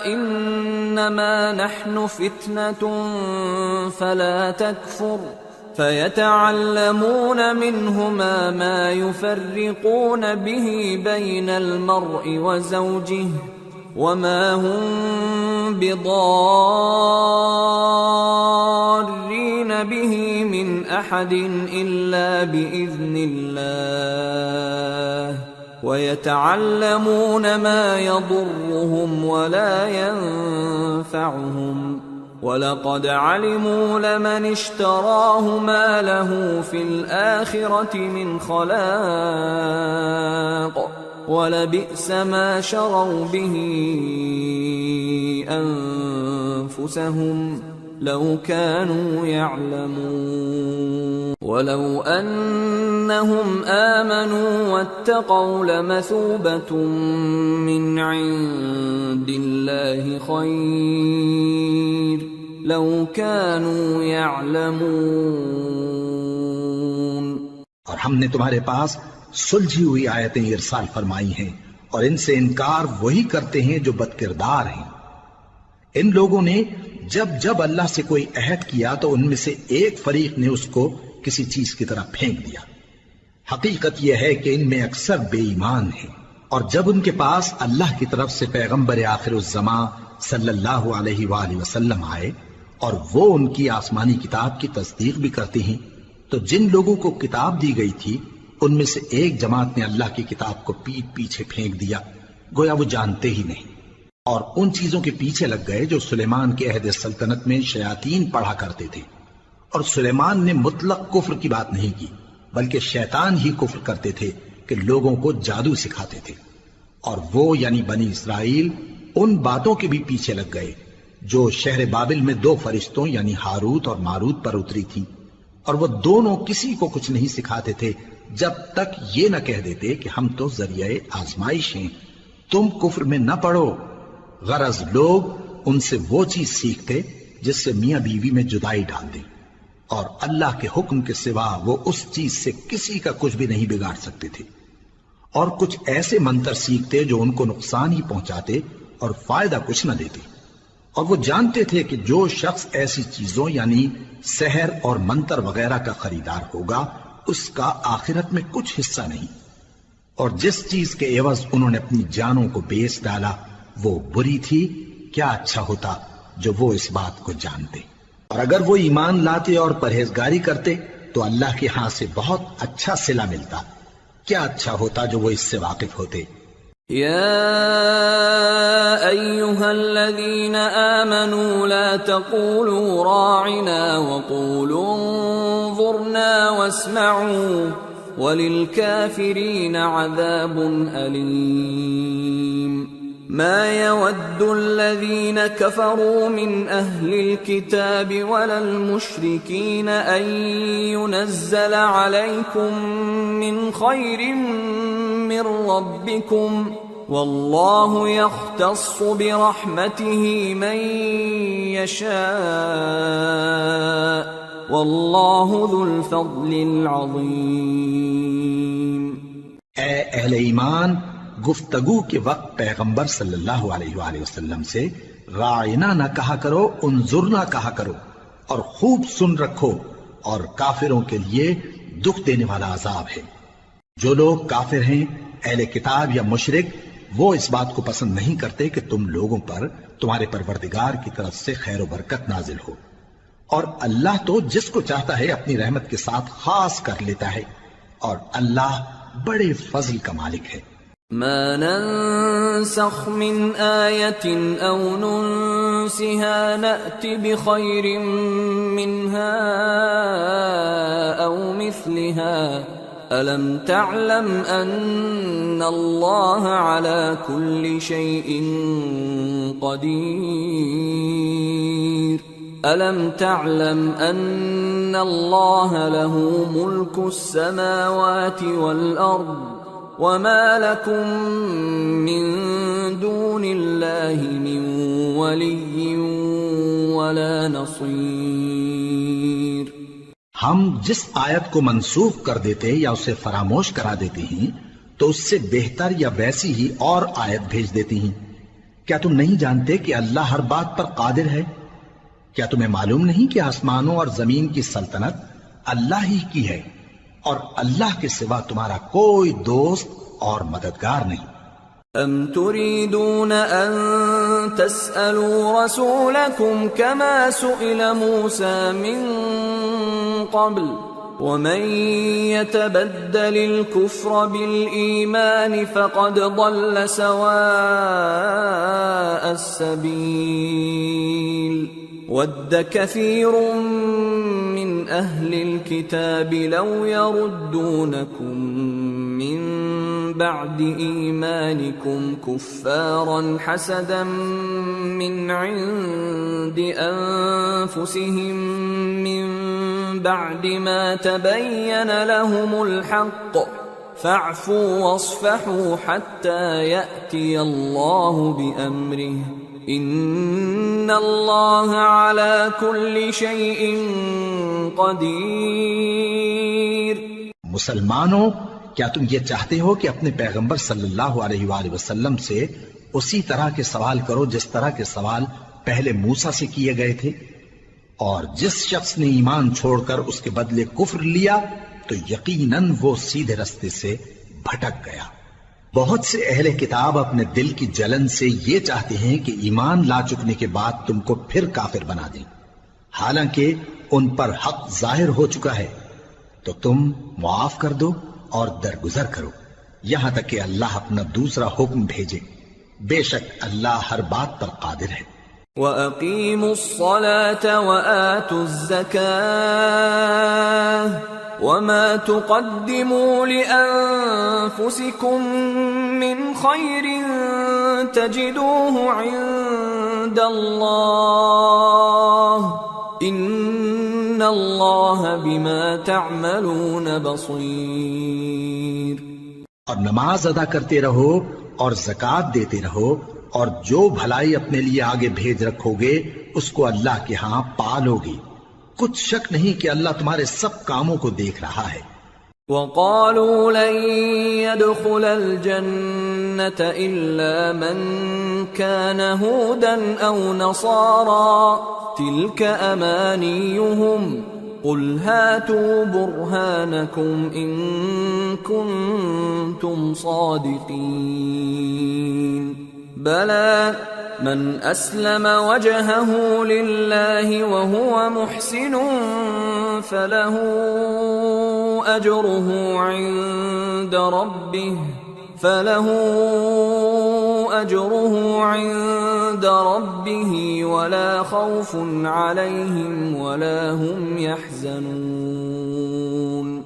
إنما نحن فتنة فلا تكفر فيتعلمون منهما ما يفرقون به بين المرء وزوجه وما هم بضارين به من أحد إلا بإذن الله ويتعلمون ما يضرهم ولا ينفعهم وَلَقَدْ عَلِمُوا لَمَنِ اشْتَرَاهُ مَا لَهُ فِي الْآخِرَةِ مِنْ خَلَاقٍ وَلَبِئْسَ مَا شَرَوْا بِهِ أَنفُسَهُمْ لَوْ كَانُوا يَعْلَمُونَ وَلَوْ أَنَّهُمْ آمَنُوا وَاتَّقَوْا لَمَثُوبَةٌ مِّنْ عِندِ اللَّهِ خَيْرٌ لَوْ كَانُوا يَعْلَمُونَ۔ اور ہم نے تمہارے پاس سلجھی ہوئی آیتیں ارسال فرمائی ہیں اور ان سے انکار وہی کرتے ہیں جو بدکردار ہیں۔ ان لوگوں نے جب جب اللہ سے کوئی عہد کیا تو ان میں سے ایک فریق نے اس کو کسی چیز کی طرح پھینک دیا۔ حقیقت یہ ہے کہ ان میں اکثر بے ایمان ہیں، اور جب ان کے پاس اللہ کی طرف سے پیغمبر آخر الزماں صلی اللہ علیہ وآلہ وسلم آئے اور وہ ان کی آسمانی کتاب کی تصدیق بھی کرتے ہیں، تو جن لوگوں کو کتاب دی گئی تھی ان میں سے ایک جماعت نے اللہ کی کتاب کو پیٹ پیچھے پھینک دیا، گویا وہ جانتے ہی نہیں، اور ان چیزوں کے پیچھے لگ گئے جو سلیمان کے عہد سلطنت میں شیاطین پڑھا کرتے تھے۔ اور سلیمان نے مطلق کفر کی بات نہیں کی، بلکہ شیطان ہی کفر کرتے تھے کہ لوگوں کو جادو سکھاتے تھے، اور وہ یعنی بنی اسرائیل ان باتوں کے بھی پیچھے لگ گئے جو شہر بابل میں دو فرشتوں یعنی ہاروت اور ماروت پر اتری تھی، اور وہ دونوں کسی کو کچھ نہیں سکھاتے تھے جب تک یہ نہ کہہ دیتے کہ ہم تو ذریعہ آزمائش ہیں، تم کفر میں نہ پڑو۔ غرض لوگ ان سے وہ چیز سیکھتے جس سے میاں بیوی میں جدائی ڈال دیں، اور اللہ کے حکم کے سوا وہ اس چیز سے کسی کا کچھ بھی نہیں بگاڑ سکتے تھے، اور کچھ ایسے منتر سیکھتے جو ان کو نقصان ہی پہنچاتے اور فائدہ کچھ نہ دیتے، اور وہ جانتے تھے کہ جو شخص ایسی چیزوں یعنی سحر اور منتر وغیرہ کا خریدار ہوگا اس کا آخرت میں کچھ حصہ نہیں، اور جس چیز کے عوض انہوں نے اپنی جانوں کو بیچ ڈالا وہ بری تھی۔ کیا اچھا ہوتا جو وہ اس بات کو جانتے، اور اگر وہ ایمان لاتے اور پرہیزگاری کرتے تو اللہ کے ہاں سے بہت اچھا صلہ ملتا۔ کیا اچھا ہوتا جو وہ اس سے واقف ہوتے۔ يا أيها الذين آمنوا لا تقولوا راعنا وقولوا انظرنا واسمعوا وللكافرين عذاب أليم ما يود الذين كفروا من أهل الكتاب ولا المشركين أن ينزل عليكم من خير من ربكم والله يختص برحمته من يشاء والله ذو الفضل العظيم. اے اہل ایمان، گفتگو کے وقت پیغمبر صلی اللہ علیہ وآلہ وسلم سے راعنا نہ کہا کرو، انظرنا کہا کرو، اور خوب سن رکھو، اور کافروں کے لیے دکھ دینے والا عذاب ہے. جو لوگ کافر ہیں، اہل کتاب یا مشرک، وہ اس بات کو پسند نہیں کرتے کہ تم لوگوں پر تمہارے پروردگار کی طرف سے خیر و برکت نازل ہو، اور اللہ تو جس کو چاہتا ہے اپنی رحمت کے ساتھ خاص کر لیتا ہے، اور اللہ بڑے فضل کا مالک ہے. ما ننسخ من آية أو ننسها نأت بخير منها أو مثلها ألم تعلم أن الله على كل شيء قدير ألم تعلم أن الله له ملك السماوات والأرض وما لكم من دون الله من ولي ولا نصير. ہم جس آیت کو منسوخ کر دیتے یا اسے فراموش کرا دیتے ہیں تو اس سے بہتر یا ویسی ہی اور آیت بھیج دیتی ہیں. کیا تم نہیں جانتے کہ اللہ ہر بات پر قادر ہے؟ کیا تمہیں معلوم نہیں کہ آسمانوں اور زمین کی سلطنت اللہ ہی کی ہے، اور اللہ کے سوا تمہارا کوئی دوست اور مددگار نہیں. ام تريدون ان تسألوا رسولكم كما سئل موسى من قبل ومن يتبدل الكفر بالإيمان فقد ضل سواء السبيل. ود كثير من أهل الكتاب لو يردونكم من بعد إيمانكم كفارا حسدا من عند أنفسهم من بعد ما تبين لهم الحق فاعفوا واصفحوا حتى يأتي الله بأمره ان اللہ علی کل شیء قدیر. مسلمانوں، کیا تم یہ چاہتے ہو کہ اپنے پیغمبر صلی اللہ علیہ وآلہ وسلم سے اسی طرح کے سوال کرو جس طرح کے سوال پہلے موسیٰ سے کیے گئے تھے؟ اور جس شخص نے ایمان چھوڑ کر اس کے بدلے کفر لیا تو یقیناً وہ سیدھے رستے سے بھٹک گیا. بہت سے اہل کتاب اپنے دل کی جلن سے یہ چاہتے ہیں کہ ایمان لا چکنے کے بعد تم کو پھر کافر بنا دیں، حالانکہ ان پر حق ظاہر ہو چکا ہے. تو تم معاف کر دو اور درگزر کرو یہاں تک کہ اللہ اپنا دوسرا حکم بھیجے. بے شک اللہ ہر بات پر قادر ہے. وَأَقِيمُوا الصَّلَاةَ وَآتُوا الزَّكَاةَ وَمَا تُقَدِّمُوا لِأَنفُسِكُم مِّنْ خَيْرٍ تَجِدُوهُ عِندَ اللَّهِ إِنَّ اللَّهَ بِمَا تَعْمَلُونَ بَصِيرٌ. اور نماز ادا کرتے رہو اور زکوٰۃ دیتے رہو، اور جو بھلائی اپنے لیے آگے بھیج رکھو گے اس کو اللہ کے ہاں پالو گے. کچھ شک نہیں کہ اللہ تمہارے سب کاموں کو دیکھ رہا ہے. وَقَالُوا لَن يَدْخُلَ الْجَنَّةَ إِلَّا مَن كَانَ هُودًا أَوْ نَصَارَىٰ تِلْكَ أَمَانِيُّهُمْ قُلْ هَاتُوا بُرْهَانَكُمْ إِن كُنتُمْ صَادِقِينَ. بَلَىٰ من أسلم وجهه لله وهو محسن فله أجره عند ربه أجره عند ربه ولا خوف عليهم ولا هم يحزنون۔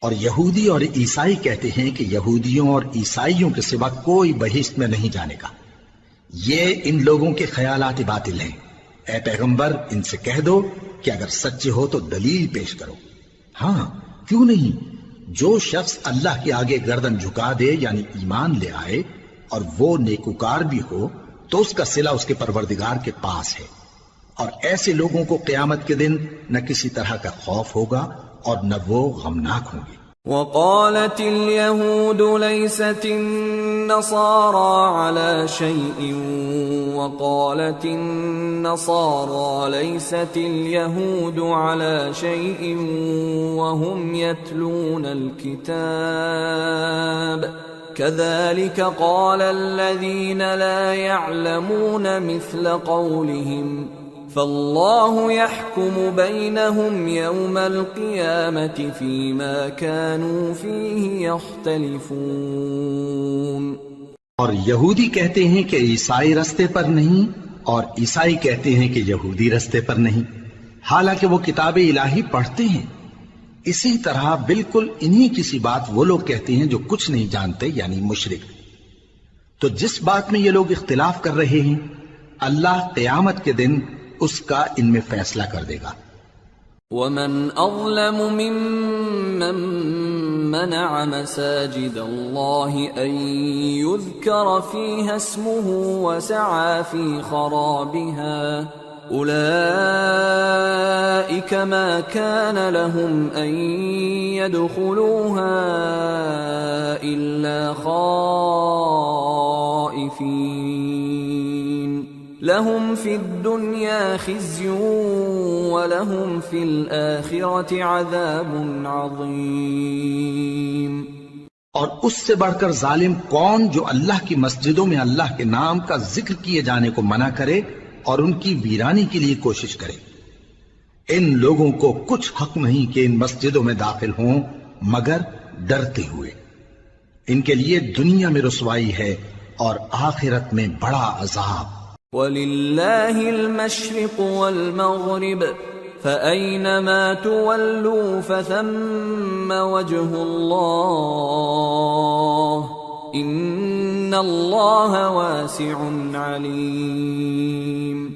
اور یہودی اور عیسائی کہتے ہیں کہ یہودیوں اور عیسائیوں کے سوا کوئی بہشت میں نہیں جانے کا۔ یہ ان لوگوں کے خیالات باطل ہیں۔ اے پیغمبر ان سے کہہ دو کہ اگر سچے ہو تو دلیل پیش کرو۔ ہاں کیوں نہیں، جو شخص اللہ کے آگے گردن جھکا دے یعنی ایمان لے آئے اور وہ نیکوکار بھی ہو تو اس کا صلہ اس کے پروردگار کے پاس ہے، اور ایسے لوگوں کو قیامت کے دن نہ کسی طرح کا خوف ہوگا اور نہ وہ غمناک ہوں گے۔ وقالت اليهود ليست النصارى على شيء وقالت النصارى ليست اليهود على شيء وهم يتلون الكتاب كذلك قال الذين لا يعلمون مثل قولهم فالله يحكم بينهم يوم القيامة فيما كانوا فيه يختلفون۔ اور یہودی کہتے ہیں کہ عیسائی رستے پر نہیں، اور عیسائی کہتے ہیں کہ یہودی رستے پر نہیں، حالانکہ وہ کتاب الہی پڑھتے ہیں۔ اسی طرح بالکل انہی کسی بات وہ لوگ کہتے ہیں جو کچھ نہیں جانتے یعنی مشرک۔ تو جس بات میں یہ لوگ اختلاف کر رہے ہیں اللہ قیامت کے دن اس کا ان میں فیصلہ کر دے گا۔ ومن اظلم ممن منع مساجد الله ان يذكر فيها اسمه وسعى في خرابها اولئك ما كان لهم ان يدخلوها الا خائفين لهم في الدنيا خزي ولهم في الآخرة عذاب عظيم۔ اور اس سے بڑھ کر ظالم کون جو اللہ کی مسجدوں میں اللہ کے نام کا ذکر کیے جانے کو منع کرے اور ان کی ویرانی کے لیے کوشش کرے۔ ان لوگوں کو کچھ حق نہیں کہ ان مسجدوں میں داخل ہوں مگر ڈرتے ہوئے۔ ان کے لیے دنیا میں رسوائی ہے اور آخرت میں بڑا عذاب۔ وَلِلَّهِ الْمَشْرِقُ وَالْمَغْرِبُ فَأَيْنَمَا تُوَلُّوا فَثَمَّ وَجْهُ اللَّهِ إِنَّ اللَّهَ وَاسِعٌ عَلِيمٌ۔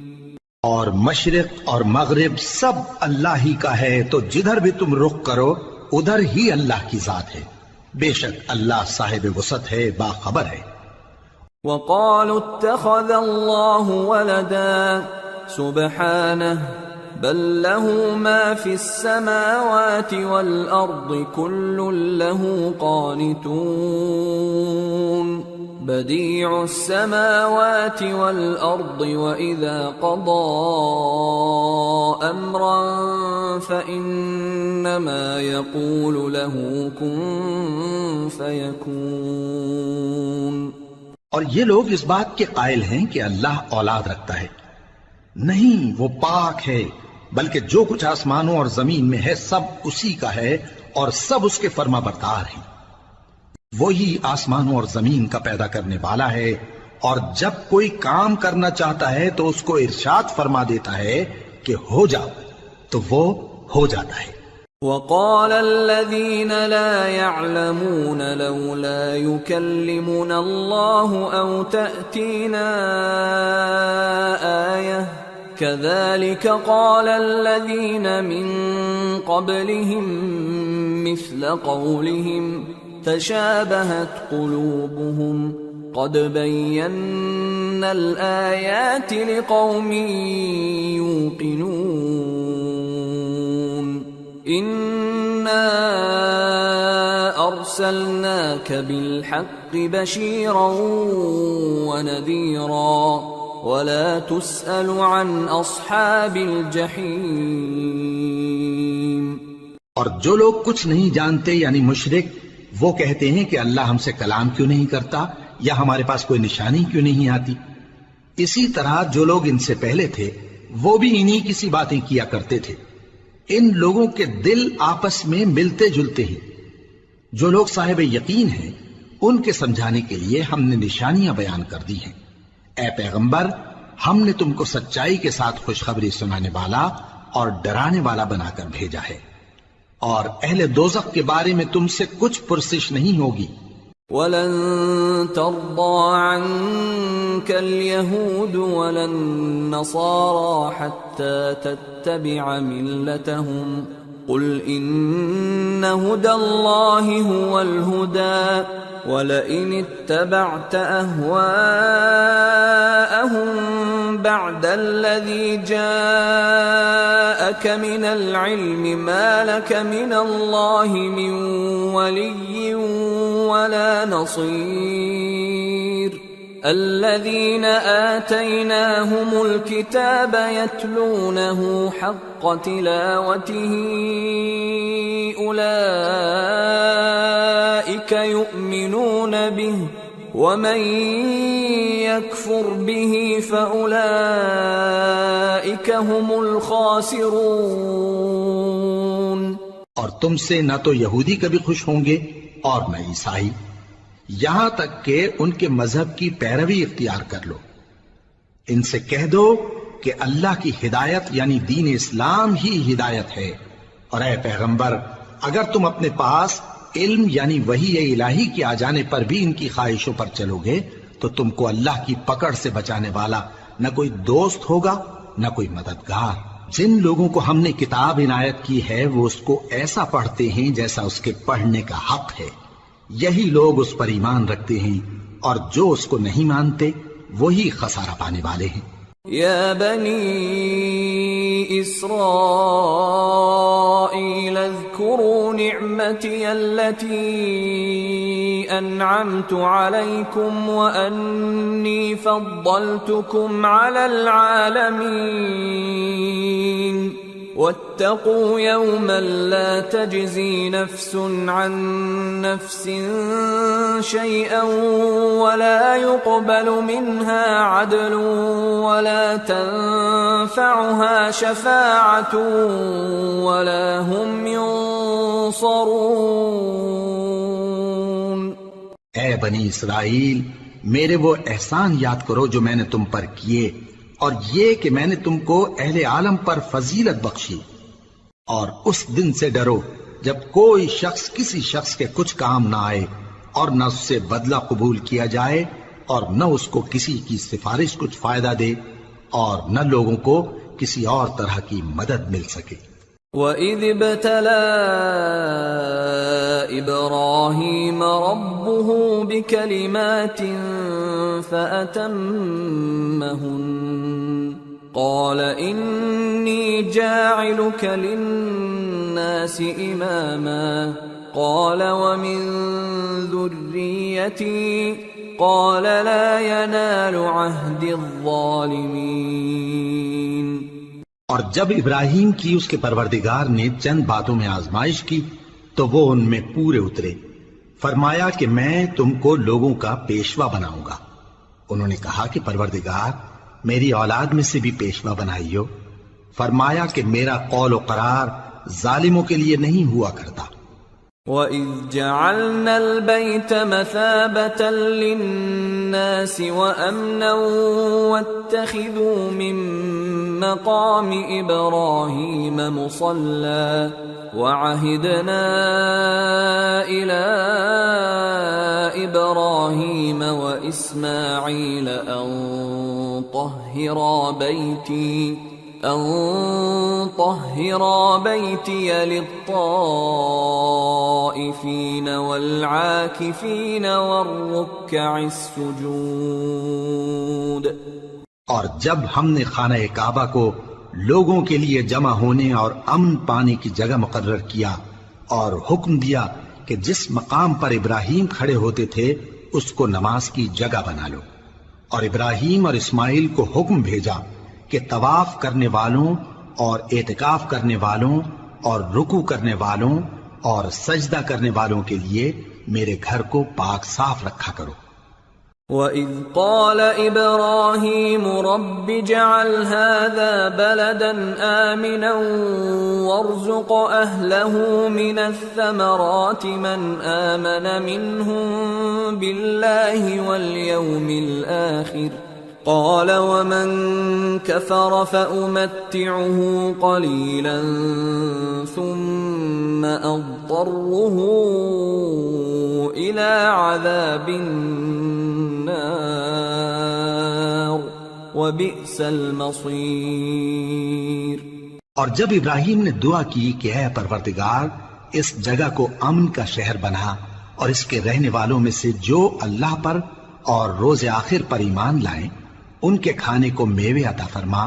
اور مشرق اور مغرب سب اللہ ہی کا ہے، تو جدھر بھی تم رخ کرو ادھر ہی اللہ کی ذات ہے، بے شک اللہ صاحب وسعت ہے، باخبر ہے۔ وقالوا اتخذ الله ولدا سبحانه بل له ما في السماوات والأرض كل له قانتون بديع السماوات والأرض وإذا قضى أمرا فإنما يقول له كن فيكون۔ اور یہ لوگ اس بات کے قائل ہیں کہ اللہ اولاد رکھتا ہے، نہیں، وہ پاک ہے، بلکہ جو کچھ آسمانوں اور زمین میں ہے سب اسی کا ہے اور سب اس کے فرما بردار ہیں۔ وہی آسمانوں اور زمین کا پیدا کرنے والا ہے، اور جب کوئی کام کرنا چاہتا ہے تو اس کو ارشاد فرما دیتا ہے کہ ہو جاؤ، تو وہ ہو جاتا ہے۔ وقال الذين لا يعلمون لولا يكلمنا الله أو تأتينا آية كذلك قال الذين من قبلهم مثل قولهم تشابهت قلوبهم قد بينا الآيات لقوم يوقنون إنا أرسلناك بالحق بشيرا ونذيرا ولا تسأل عن أصحاب الجحيم۔ اور جو لوگ کچھ نہیں جانتے یعنی مشرک، وہ کہتے ہیں کہ اللہ ہم سے کلام کیوں نہیں کرتا یا ہمارے پاس کوئی نشانی کیوں نہیں آتی۔ اسی طرح جو لوگ ان سے پہلے تھے وہ بھی انہی کسی باتیں کیا کرتے تھے۔ ان لوگوں کے دل آپس میں ملتے جلتے ہیں۔ جو لوگ صاحب یقین ہیں ان کے سمجھانے کے لیے ہم نے نشانیاں بیان کر دی ہیں۔ اے پیغمبر، ہم نے تم کو سچائی کے ساتھ خوشخبری سنانے والا اور ڈرانے والا بنا کر بھیجا ہے، اور اہل دوزخ کے بارے میں تم سے کچھ پرسش نہیں ہوگی۔ وَلَن تَرْضَىٰ عَنكَ الْيَهُودُ وَلَا النَّصَارَىٰ حَتَّىٰ تَتَّبِعَ مِلَّتَهُمْ قُلْ إِنَّ هُدَى اللَّهِ هُوَ الْهُدَىٰ وَلَئِنِ اتَّبَعْتَ أَهْوَاءَهُم بَعْدَ الَّذِي جَاءَكَ مِنَ الْعِلْمِ مَا لَكَ مِنَ اللَّهِ مِن وَلِيٍّ وَلَا نَصِيرٍ الَّذِينَ آتَيْنَاهُمُ الْكِتَابَ يَتْلُونَهُ حَقَّ تِلَاوَتِهِ أُولَئِكَ يُؤْمِنُونَ بِهِ وَمَن يَكْفُرْ بِهِ فَأُولَئِكَ هُمُ الْخَاسِرُونَ۔ اور تم سے نہ تو یہودی کبھی خوش ہوں گے اور نہ عیسائی، یہاں تک کہ ان کے مذہب کی پیروی اختیار کر لو۔ ان سے کہہ دو کہ اللہ کی ہدایت یعنی دین اسلام ہی ہدایت ہے، اور اے پیغمبر اگر تم اپنے پاس علم یعنی وحی الہی کے آ جانے پر بھی ان کی خواہشوں پر چلو گے تو تم کو اللہ کی پکڑ سے بچانے والا نہ کوئی دوست ہوگا نہ کوئی مددگار۔ جن لوگوں کو ہم نے کتاب عنایت کی ہے وہ اس کو ایسا پڑھتے ہیں جیسا اس کے پڑھنے کا حق ہے، یہی لوگ اس پر ایمان رکھتے ہیں، اور جو اس کو نہیں مانتے وہی خسارہ پانے والے ہیں۔ یا بنی اسرائیل اذکروا نعمتی التي انعمت علیکم وانی فضلتکم علی العالمین واتقوا يوما لا تجزي نفس عن نفس شيئا ولا يقبل منها عدل ولا تنفعها شفاعة ولا هم ينصرون۔ اے بنی اسرائیل، میرے وہ احسان یاد کرو جو میں نے تم پر کیے، اور یہ کہ میں نے تم کو اہل عالم پر فضیلت بخشی، اور اس دن سے ڈرو جب کوئی شخص کسی شخص کے کچھ کام نہ آئے، اور نہ اس سے بدلہ قبول کیا جائے، اور نہ اس کو کسی کی سفارش کچھ فائدہ دے، اور نہ لوگوں کو کسی اور طرح کی مدد مل سکے۔ وَإِذِ ابْتَلَىٰ إِبْرَاهِيمَ رَبُّهُ بِكَلِمَاتٍ فَأَتَمَّهُنَّ قَالَ إِنِّي جَاعِلُكَ لِلنَّاسِ إِمَامًا قَالَ وَمِن ذُرِّيَّتِي قَالَ لَا يَنَالُ عَهْدِ الظَّالِمِينَ۔ اور جب ابراہیم کی اس کے پروردگار نے چند باتوں میں آزمائش کی تو وہ ان میں پورے اترے۔ فرمایا کہ میں تم کو لوگوں کا پیشوا بناؤں گا۔ انہوں نے کہا کہ پروردگار میری اولاد میں سے بھی پیشوا بنائیو۔ فرمایا کہ میرا قول و قرار ظالموں کے لیے نہیں ہوا کرتا۔ وَإِذْ جَعَلْنَا الْبَيْتَ مَثَابَةً لِلنَّاسِ وَأَمْنًا وَاتَّخِذُوا مِن مَّقَامِ إِبْرَاهِيمَ مُصَلًّى وَعَهِدْنَا إِلَىٰ إِبْرَاهِيمَ وَإِسْمَاعِيلَ أَن طَهِّرَا بَيْتِيَ لِلطَّائِفِينَ وَالْعَاكِفِينَ وَالرُّكَّعِ السُّجُودِ۔ اور جب ہم نے خانہ کعبہ کو لوگوں کے لیے جمع ہونے اور امن پانے کی جگہ مقرر کیا، اور حکم دیا کہ جس مقام پر ابراہیم کھڑے ہوتے تھے اس کو نماز کی جگہ بنا لو، اور ابراہیم اور اسماعیل کو حکم بھیجا کہ طواف کرنے والوں اور اعتکاف کرنے والوں اور رکوع کرنے والوں اور سجدہ کرنے والوں کے لیے میرے گھر کو پاک صاف رکھا کرو۔ وَإِذْ قَالَ إِبْرَاهِيمُ رَبِّ اجْعَلْ هَذَا بَلَدًا آمِنًا وَارْزُقْ أَهْلَهُ مِنَ الثَّمَرَاتِ مَنْ آمَنَ مِنْهُمْ بِاللَّهِ وَالْيَوْمِ الْآخِرِ قال ومن كفر فأمتعه قليلا ثم أضطره إلى عذاب النار وبئس المصير۔ اور جب ابراہیم نے دعا کی کہ اے پروردگار اس جگہ کو امن کا شہر بنا اور اس کے رہنے والوں میں سے جو اللہ پر اور روز آخر پر ایمان لائیں ان کے کھانے کو میوے عطا فرما،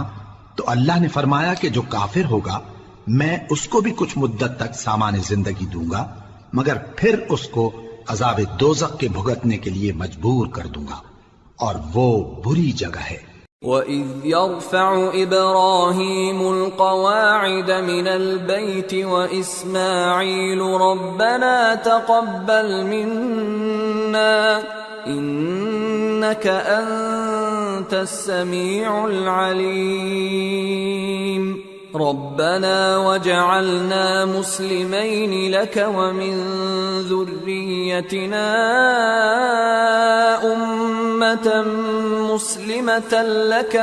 تو اللہ نے فرمایا کہ جو کافر ہوگا میں اس کو بھی کچھ مدت تک سامان زندگی دوں گا، مگر پھر اس کو عذاب دوزخ کے بھگتنے کے لیے مجبور کر دوں گا، اور وہ بری جگہ ہے۔ وَإِذْ يَرْفَعُ إِبْرَاهِيمُ الْقَوَاعِدَ مِنَ الْبَيْتِ وَإِسْمَاعِيلُ رَبَّنَا تَقَبَّلْ مِنَّا إِنَّكَ أَنْتَ السَّمِيعُ الْعَلِيمُ رَبَّنَا وَاجْعَلْنَا مُسْلِمَيْنِ لَكَ وَمِنْ ذُرِّيَّتِنَا أُمَّةً مُسْلِمَةً لَكَ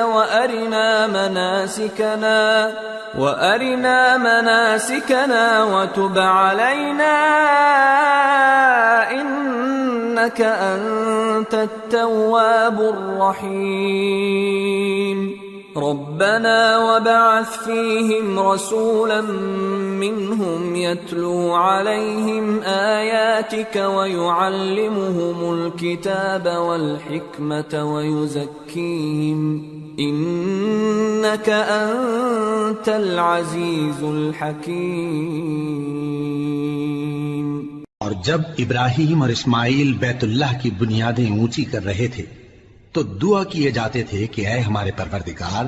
وَأَرِنَا مَنَاسِكَنَا وَتُبْ عَلَيْنَا إِنَّكَ أَنْتَ التَّوَّابُ الرَّحِيمُ رَبَّنَا وَابْعَثْ فِيهِمْ رَسُولًا مِّنْهُمْ يَتْلُو عَلَيْهِمْ آيَاتِكَ وَيُعَلِّمُهُمُ الْكِتَابَ وَالْحِكْمَةَ وَيُزَكِّيهِمْ إِنَّكَ أَنْتَ الْعَزِيزُ الْحَكِيمُ۔ اور جب ابراہیم اور اسماعیل بیت اللہ کی بنیادیں اونچی کر رہے تھے تو دعا کیے جاتے تھے کہ اے ہمارے پروردگار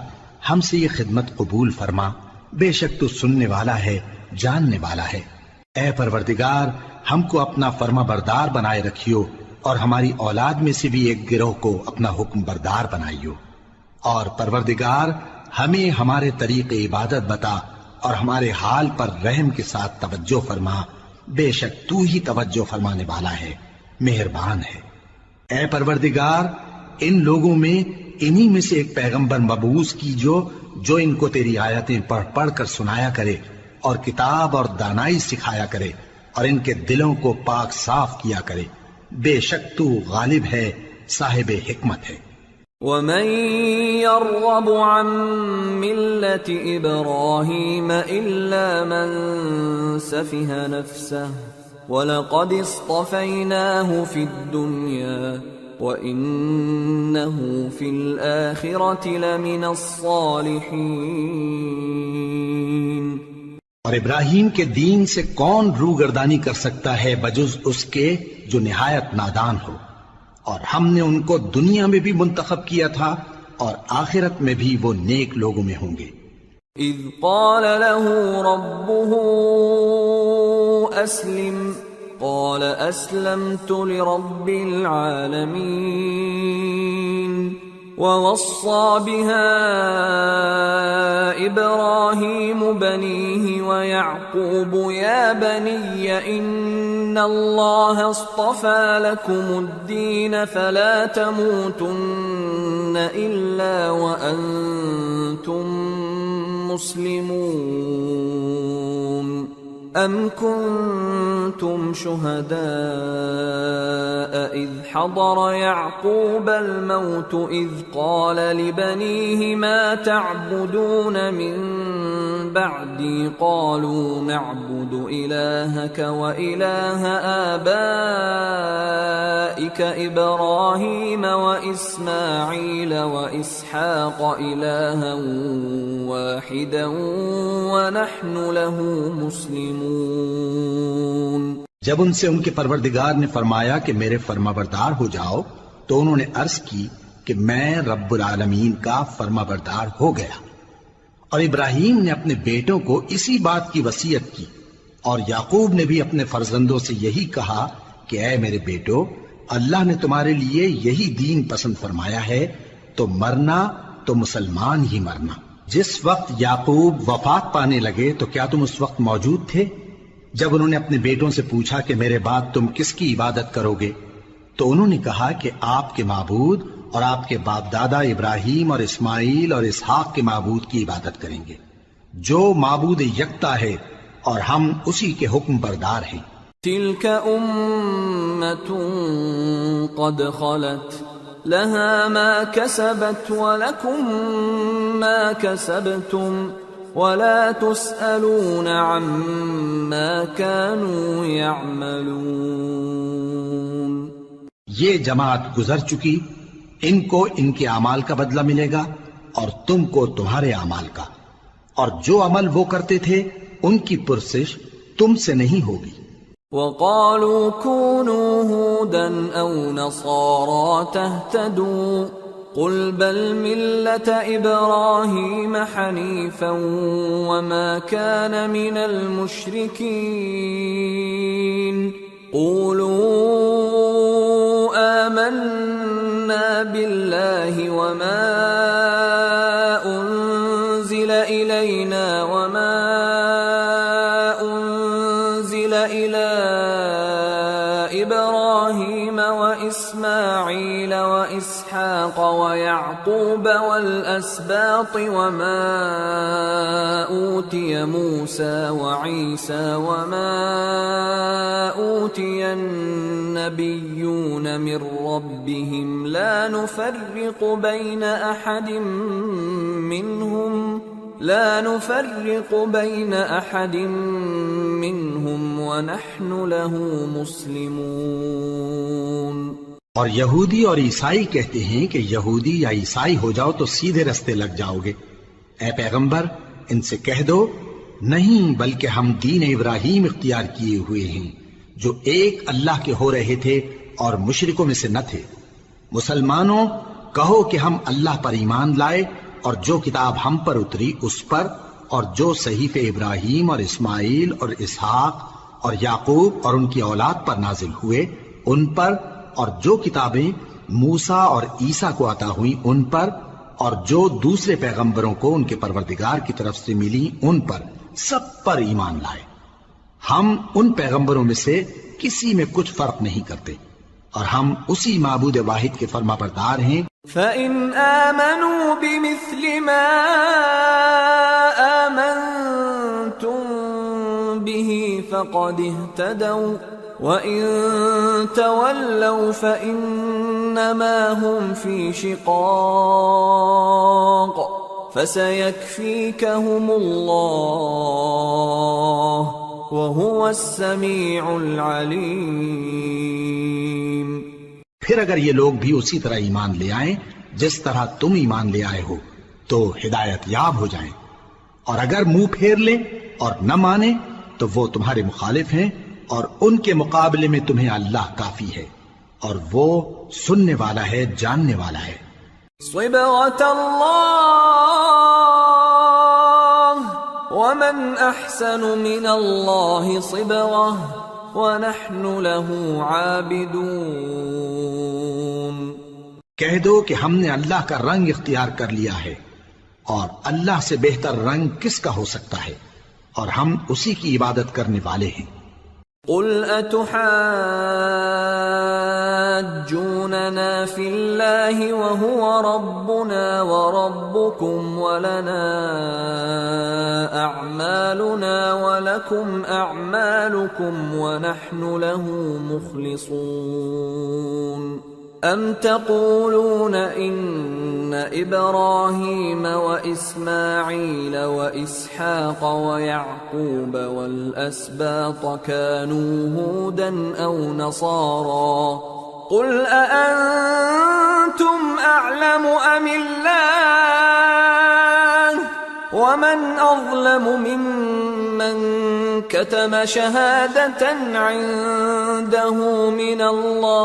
ہم سے یہ خدمت قبول فرما، بے شک تو سننے والا ہے، جاننے والا ہے۔ اے پروردگار ہم کو اپنا فرما بردار بنائے رکھیو، اور ہماری اولاد میں سے بھی ایک گروہ کو اپنا حکم بردار بنائیو، اور پروردگار ہمیں ہمارے طریق عبادت بتا اور ہمارے حال پر رحم کے ساتھ توجہ فرما، بے شک تو ہی توجہ فرمانے والا ہے، مہربان ہے۔ اے پروردگار ان لوگوں میں انہی میں سے ایک پیغمبر مبعوث کیجو جو ان کو تیری آیتیں پڑھ پڑھ کر سنایا کرے اور کتاب اور دانائی سکھایا کرے اور ان کے دلوں کو پاک صاف کیا کرے، بے شک تو غالب ہے، صاحب حکمت ہے۔ وَمَن يَرْغَبُ عَن مِّلَّةِ إِبْرَاهِيمَ إِلَّا مَن سَفِهَ نَفْسَهُ وَلَقَدِ اصْطَفَيْنَاهُ فِي الدُّنْيَا وَإِنَّهُ فِي الْآخِرَةِ لَمِنَ الصَّالِحِينَ۔ اور ابراہیم کے دین سے کون روگردانی کر سکتا ہے بجز اس کے جو نہایت نادان ہو، اور ہم نے ان کو دنیا میں بھی منتخب کیا تھا اور آخرت میں بھی وہ نیک لوگوں میں ہوں گے۔ اذ قال له ربه اسلم قال اسلمت لرب العالمين ووصى بها إبراهيم بنيه ويعقوب يا بني إن الله اصطفى لكم الدين فلا تموتن إلا وأنتم مسلمون أم كنتم شهداء إذ حضر يعقوب الموت إذ قال لبنيه ما تعبدون من بعدي قالوا نعبد إلهك وإله آبائك إبراهيم وإسماعيل وإسحاق إلها واحدا ونحن له مسلمون۔ جب ان سے ان کے پروردگار نے فرمایا کہ میرے فرما بردار ہو جاؤ تو انہوں نے عرض کی کہ میں رب العالمین کا فرما بردار ہو گیا، اور ابراہیم نے اپنے بیٹوں کو اسی بات کی وصیت کی، اور یعقوب نے بھی اپنے فرزندوں سے یہی کہا کہ اے میرے بیٹو اللہ نے تمہارے لیے یہی دین پسند فرمایا ہے تو مرنا تو مسلمان ہی مرنا۔ جس وقت یعقوب وفات پانے لگے تو کیا تم اس وقت موجود تھے جب انہوں نے اپنے بیٹوں سے پوچھا کہ میرے بعد تم کس کی عبادت کرو گے؟ تو انہوں نے کہا کہ آپ کے معبود اور آپ کے باپ دادا ابراہیم اور اسماعیل اور اسحاق کے معبود کی عبادت کریں گے جو معبود یکتا ہے اور ہم اسی کے حکم بردار ہیں۔ تلك أمة قد خلت لها ما كسبت ولكم ما كسبتم ولا تسألون عما كانوا يعملون۔ یہ جماعت گزر چکی، ان کو ان کے اعمال کا بدلہ ملے گا اور تم کو تمہارے اعمال کا، اور جو عمل وہ کرتے تھے ان کی پرسش تم سے نہیں ہوگی۔ وقالوا كونوا هودا أو نصارى تهتدوا قل بل ملة إبراهيم حنيفا وما كان من المشركين قولوا آمنا بالله وما أنزل إلينا وما أنزل إلى إبراهيم وإسماعيل وإسحاق ويعقوب والأسباط وما أوتي موسى وعيسى وما أوتي النبيون من ربهم لا نفرق بين أحد منهم ونحن له مسلمون۔ اور یہودی اور عیسائی کہتے ہیں کہ یہودی یا عیسائی ہو جاؤ تو سیدھے رستے لگ جاؤ گے۔ اے پیغمبر ان سے کہہ دو نہیں، بلکہ ہم دین ابراہیم اختیار کیے ہوئے ہیں جو ایک اللہ کے ہو رہے تھے اور مشرکوں میں سے نہ تھے۔ مسلمانوں کہو کہ ہم اللہ پر ایمان لائے اور جو کتاب ہم پر اتری اس پر، اور جو صحیفے ابراہیم اور اسماعیل اور اسحاق اور یعقوب اور ان کی اولاد پر نازل ہوئے ان پر، اور جو کتابیں موسیٰ اور عیسیٰ کو عطا ہوئیں ان پر، اور جو دوسرے پیغمبروں کو ان کے پروردگار کی طرف سے ملی ان پر، سب پر ایمان لائے۔ ہم ان پیغمبروں میں سے کسی میں کچھ فرق نہیں کرتے، اور ہم اسی معبود واحد کے فرما بردار ہیں۔ فَإِنْ آمَنُوا بِمِثْلِ مَا آمَنْتُمْ بِهِ فَقَدِ اهْتَدَوْا وَإِنْ تَوَلَّوْا فَإِنَّمَا هُمْ فِي شِقَاقٍ فَسَيَكْفِيكَهُمُ اللَّهُ وَهُوَ السَّمِيعُ الْعَلِيمُ۔ پھر اگر یہ لوگ بھی اسی طرح ایمان لے آئیں جس طرح تم ایمان لے آئے ہو تو ہدایت یاب ہو جائیں، اور اگر منہ پھیر لیں اور نہ مانیں تو وہ تمہارے مخالف ہیں، اور ان کے مقابلے میں تمہیں اللہ کافی ہے، اور وہ سننے والا ہے، جاننے والا ہے۔ صبغة الله ومن أحسن من الله صبغة وَنَحْنُ لَهُ عَابِدُونَ۔ کہہ دو کہ ہم نے اللہ کا رنگ اختیار کر لیا ہے، اور اللہ سے بہتر رنگ کس کا ہو سکتا ہے، اور ہم اسی کی عبادت کرنے والے ہیں۔ قُلْ أَتُحَاجُّونَنَا فِي اللَّهِ وَهُوَ رَبُّنَا وَرَبُّكُمْ وَلَنَا أَعْمَالُنَا وَلَكُمْ أَعْمَالُكُمْ وَنَحْنُ لَهُ مُخْلِصُونَ۔ أَمْ تَقُولُونَ إِنَّ إِبْرَاهِيمَ وَإِسْمَاعِيلَ وَإِسْحَاقَ وَيَعْقُوبَ وَالْأَسْبَاطَ كَانُوا هُودًا أَوْ نَصَارَى قُلْ أَأَنْتُمْ أَعْلَمُ أَمِ اللَّهُ وَمَنْ أَظْلَمُ مِمَّنْ كَتَمَ شَهَادَةً عِنْدَهُ مِنَ اللَّهِ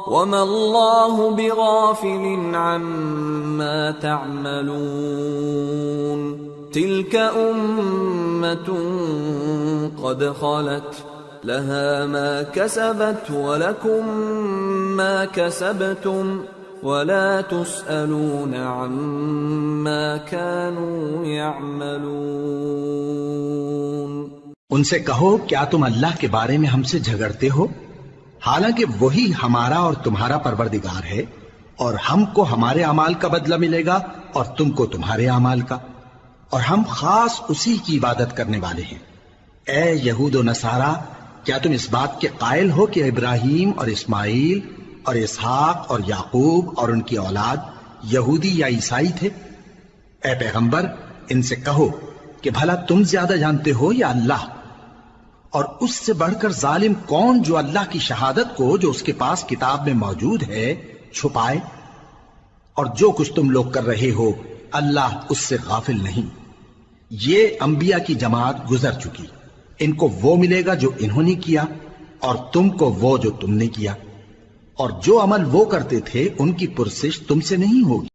وَمَا اللَّهُ بِغَافِلٍ عَمَّا تَعْمَلُونَ تِلْكَ أُمَّةٌ قَدْ خَلَتْ لها ما كسبت ولكم ما كسبتم ولا تسألون عما كانوا يعملون۔ ان سے کہو کیا تم اللہ کے بارے میں ہم سے جھگڑتے ہو، حالانکہ وہی ہمارا اور تمہارا پروردگار ہے، اور ہم کو ہمارے اعمال کا بدلہ ملے گا اور تم کو تمہارے اعمال کا، اور ہم خاص اسی کی عبادت کرنے والے ہیں۔ اے یہود و نصارا، کیا تم اس بات کے قائل ہو کہ ابراہیم اور اسماعیل اور اسحاق اور یعقوب اور ان کی اولاد یہودی یا عیسائی تھے؟ اے پیغمبر، ان سے کہو کہ بھلا تم زیادہ جانتے ہو یا اللہ؟ اور اس سے بڑھ کر ظالم کون جو اللہ کی شہادت کو جو اس کے پاس کتاب میں موجود ہے چھپائے؟ اور جو کچھ تم لوگ کر رہے ہو اللہ اس سے غافل نہیں۔ یہ انبیاء کی جماعت گزر چکی، ان کو وہ ملے گا جو انہوں نے کیا، اور تم کو وہ جو تم نے کیا، اور جو عمل وہ کرتے تھے ان کی پرسش تم سے نہیں ہوگی۔